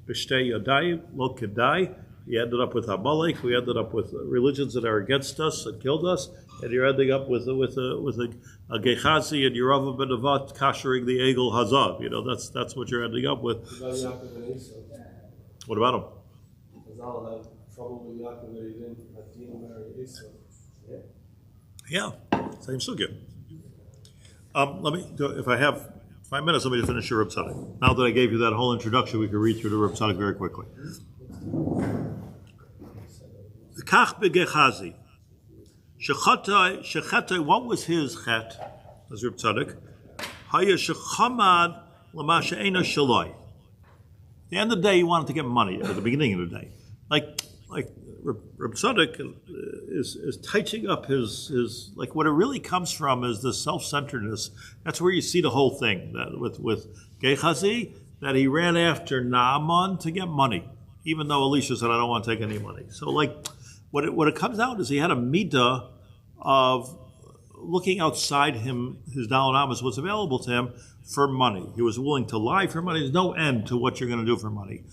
b'shtei yadayim, lo kedai. We ended up with Amalek. We ended up with religions that are against us and killed us, and you're ending up with a Gehazi and Yerava ben Avat kashering the Egel Hazav. That's what you're ending up with. What about him? Chazal had trouble with Yaakov that he didn't have Dina marry Esau. Yeah, same sugya. Let me, if I have 5 minutes, let me just finish your Rav Tzaddik. Now that I gave you that whole introduction, we can read through the Rav Tzaddik very quickly. Kach begechazi. Shechatay, what was his chet? As Rav Tzaddik. Haya shechamad lama she'ena shaloi. At the end of the day, he wanted to get money at the beginning of the day. Like Rav Tzaddik is tightening up his like what it really comes from is the self-centeredness. That's where you see the whole thing. That with Gehazi, that he ran after Naaman to get money, even though Elisha said, I don't want to take any money. So like what it comes out is he had a midah of looking outside him, his Daled Amos, what's available to him for money. He was willing to lie for money. There's no end to what you're going to do for money.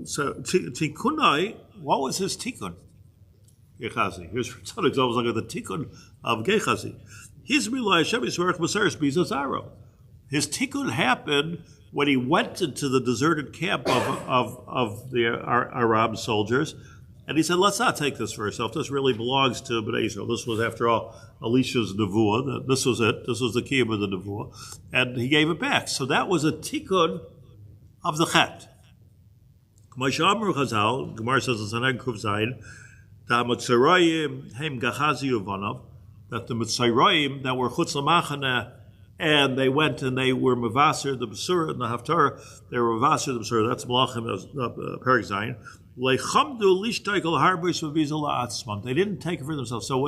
So tikkunai, what was his tikkun? Gehazi. Here's Tzadok's always like the tikkun of Gehazi. His His tikkun happened when he went into the deserted camp of the Arab soldiers, And he said, let's not take this for ourselves. This really belongs to Bnei Israel. This was, after all, Elisha's nevuah. This was it. This was the key of the nevuah. And he gave it back. So that was a tikkun of the chet. K'may Chazal, Gemara says in Sanhedrin Kuf Zayin, that the Mitzrayim that were chutz l'machane, and they went and they were mevaser the Besura and the Haftarah, they were mevaser the Besura, that's Malachim, Perek Zayin. They didn't take it for themselves. So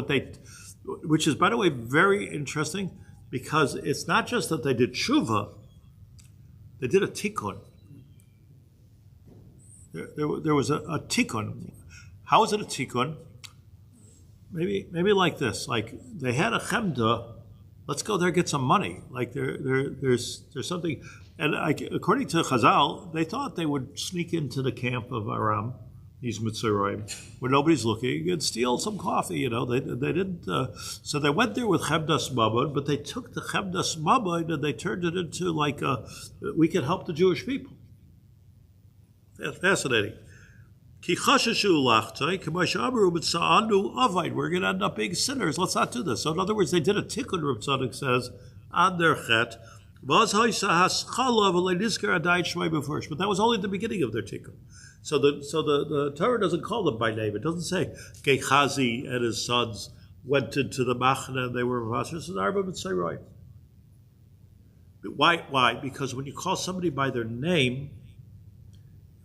which is, by the way, very interesting, because it's not just that they did tshuva, they did a tikkun. There was a tikkun. How is it a tikkun? Maybe like this. Like they had a chemda. Let's go there, get some money. Like there's something. And according to Chazal, they thought they would sneak into the camp of Aram, these Mitzrayim, where nobody's looking, and steal some coffee. They didn't. So they went there with chemdas mabod, but they took the chemdas mabod and they turned it into like we can help the Jewish people. That's fascinating. We're going to end up being sinners. Let's not do this. So in other words, they did a tikkun, Rav Tzadok says, on their chet. But that was only the beginning of their tikkun. So the Torah doesn't call them by name. It doesn't say Gehazi and his sons went into the machna and they were mavasher. It says Arba Mitzrayim. Why? Because when you call somebody by their name,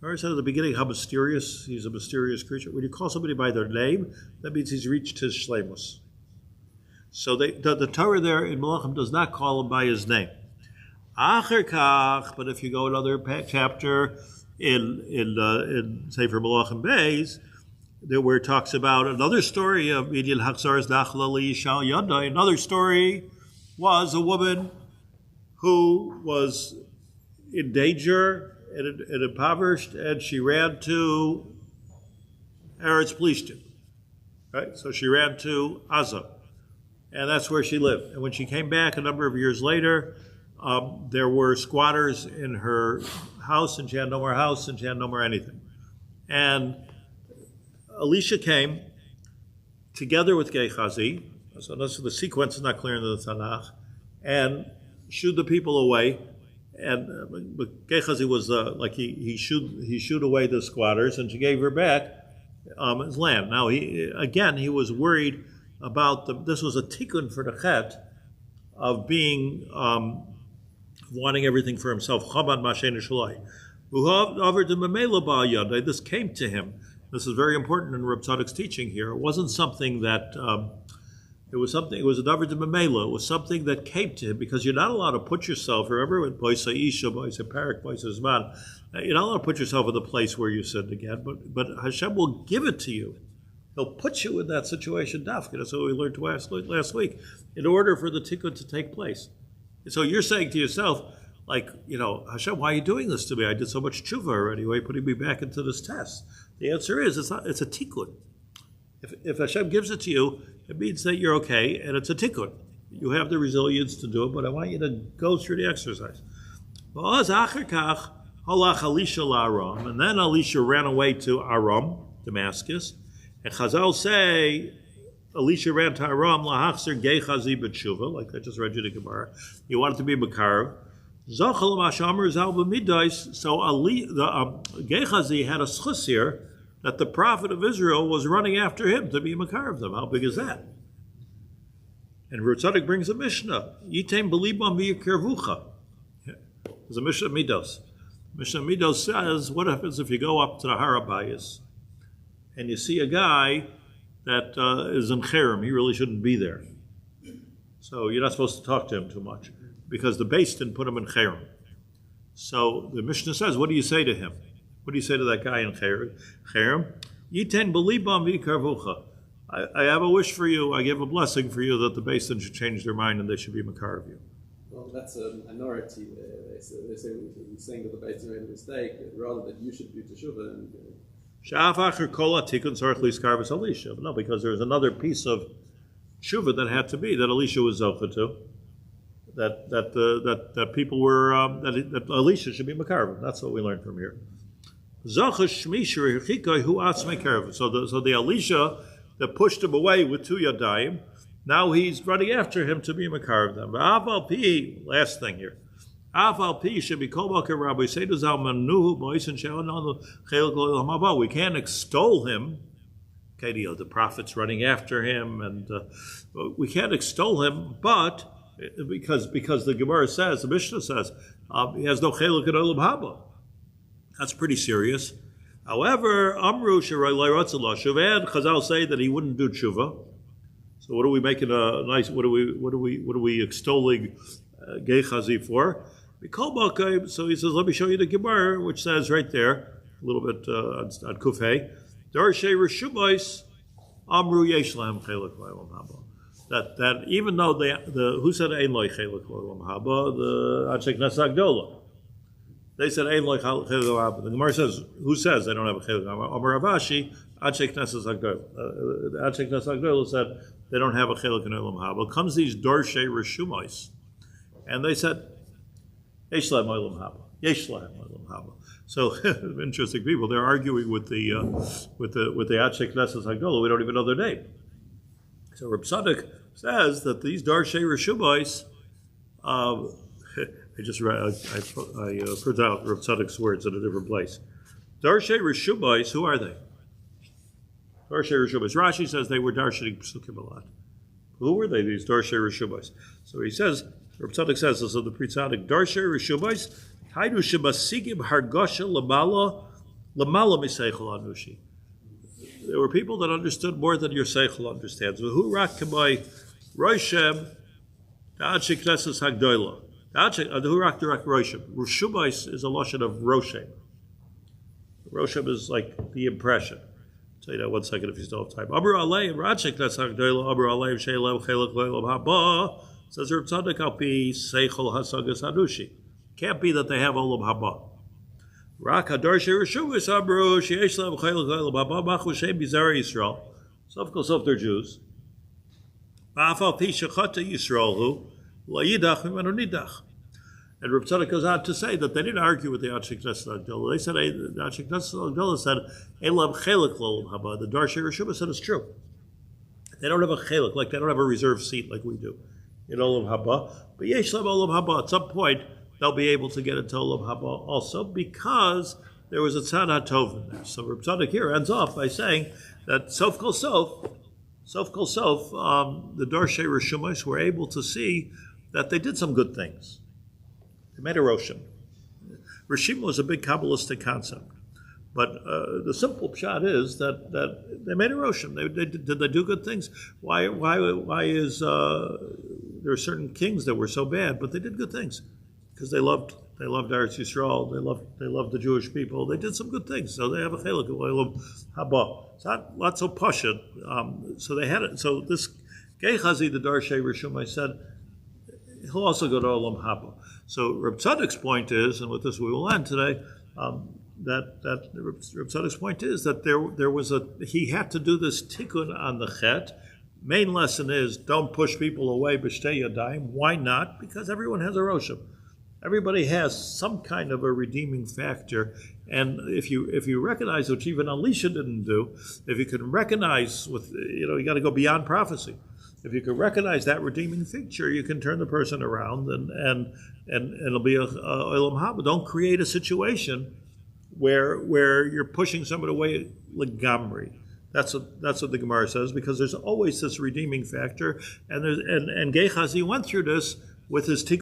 I said at the beginning how mysterious, he's a mysterious creature. When you call somebody by their name, that means he's reached his shleimus. So the Torah there in Malachim does not call him by his name. But if you go another chapter in Sefer Malachim Beis, where it talks about another story of Midyan Haxar's Nachla Shal Yadai. Another story was a woman who was in danger and impoverished, and she ran to Eretz Plishtim, right? So she ran to Aza, and that's where she lived. And when she came back a number of years later, there were squatters in her house, and she had no more house, and she had no more anything. And Elisha came together with Gehazi, so the sequence is not clear in the Tanakh, and shooed the people away. And Gehazi was he shooed away the squatters, and she gave her back his land. Now he was worried about this was a tikkun for the chet of being wanting everything for himself. This came to him. This is very important in Rav Tzadok's teaching here. It wasn't something that it was a davar de memela. It was something that came to him, because you're not allowed to put yourself. Remember with Boisa Isha, Boisa Parak, Boisa Zman, you're not allowed to put yourself in the place where you sinned again. But Hashem will give it to you. He'll put you in that situation. Dafka. That's what we learned last week. In order for the tikkun to take place. So you're saying to yourself, Hashem, why are you doing this to me? I did so much tshuva already. Why are you putting me back into this test? The answer is it's a tikkun. If Hashem gives it to you, it means that you're okay, and it's a tikkun. You have the resilience to do it, but I want you to go through the exercise. And then Elisha ran away to Aram, Damascus, and Chazal say Elisha ran to Aram lahachzer Gehazi b'tshuva, like I just read you the Gemara. He wanted to be Makar. So Gehazi had a schus here that the prophet of Israel was running after him to be Makar of them. How big is that? And Rav Tzadok brings a Mishnah. Yitem belibam v'yikirvucha. There's a Mishnah Midos. Mishnah Midos says, what happens if you go up to the Harabayas and you see a guy that is in Cherem? He really shouldn't be there. So you're not supposed to talk to him too much, because the base didn't put him in Cherem. So the Mishnah says, what do you say to him? What do you say to that guy in Cherem? Yiten belibam v'yikarvucha. I have a wish for you. I give a blessing for you that the Beis Din should change their mind and they should be Makar of you. Well, that's a minority. They say he's saying that the Beis Din made a mistake, rather that you should do teshuva. No, because there's another piece of tshuva that had to be, that Elisha was zocha to, that people were that Elisha should be Makar of him. That's what we learned from here. So the Elisha that pushed him away with 2 yadayim, now he's running after him to be mekarev them. Last thing here. We can't extol him. Okay, the prophet's running after him, and we can't extol him, but because the Gemara says, the Mishnah says, he has no cheluk in olam haba. That's pretty serious. However, Amru Shirai Ratzallah Shuvad, Chazal say that he wouldn't do tshuva. So what are we making a nice? What are we extolling Gehazi for? So he says, let me show you the Gemara, which says right there, a little bit on Kufay, Darshei Rishubais Amru Yeshlam Cheluk Olam Haba. That even though who said Ein Loi Cheluk Olam Haba, the Anshe Knesset Agdola. They said Ein Loi Cheluk Olam Haba. The Gemara says, who says they don't have a Cheluk Olam Haba? Amar Ravashi, Anshe Knesset Agdola. Anshe Knesset Agdola said they don't have a Cheluk Olam Haba. Comes these Darshei Rishubais, and they said Yeshlam Olam Haba. Yeshlam Olam Haba. So interesting people. They're arguing with the Anshe Knesset Agdola. We don't even know their name. So Reb Tzadok says that these Darshei Reshubais, I printed out Reb Tzadok's words in a different place. Darshei Reshubais, who are they? Darshei Reshubais. Rashi says they were darshaning psukim a lot. Who were they? These Darshei Reshubais. So he says, Reb Tzadok says this of the Pri Tzadok, Darshei Reshubais, Haidu Shebasigim Hargosha Lamala Miseichel Anushi. There were people that understood more than your seichel understands. Who rak k'may Roishem Da'ad Knesset Hagdola. Who rak direct Roishem. Reshubais is a lashon of Roshem. Roshem is like the impression. I'll tell you that 1 second if you still have time. Amru Alei Ra'ad Knesset Hagdola. Amru Alei Sheilem Chelek Lo'elam Haba. Says Reb Tzadok al pi seichel hasagas hadushi. Can't be that they have olam haba. Rak hadarshei reshuvos amru sheyesh lehem chelek olam haba machu shem bizarre Yisrael. Sof they're Jews. Ba'afal pi shechata Yisrael hu la'yidach mimenu nidach. And Reb Tzadok goes on to say that they didn't argue with the Anshe Knesset Agdola. They said the Anshe Knesset Agdola said elam chelek olam haba. The Darshei Reshuvos said it's true. They don't have a chelek, like they don't have a reserved seat like we do in olam haba. But yesh lehem olam haba. At some point they'll be able to get into olam haba also because there was a tzad hatov in there. So Reb Tzadok here ends off by saying that sof kol sof, the Darshei Reshumos were able to see that they did some good things. They made a roshim. Reshima was a big Kabbalistic concept. But the simple pshat is that they made a roshim. Did they do good things? Why is there are certain kings that were so bad, but they did good things? Because they loved Eretz Yisrael, they loved the Jewish people. They did some good things, so they have a chelek olam haba. It's not so pashut. So they had it. So this Gehazi, the Darshei Reshumai, said he'll also go to olam haba. So Reb Tzadok's point is, and with this we will end today, that Reb Tzadok's point is that there was he had to do this tikkun on the chet. Main lesson is don't push people away b'shtei yadayim. Why not? Because everyone has a roshim. Everybody has some kind of a redeeming factor, and if you recognize, which even Elisha didn't do, if you can recognize you got to go beyond prophecy. If you can recognize that redeeming feature, you can turn the person around, and it'll be a olam haba. Don't create a situation where you're pushing somebody away legamri. That's what the Gemara says, because there's always this redeeming factor, and Gehazi went through this with his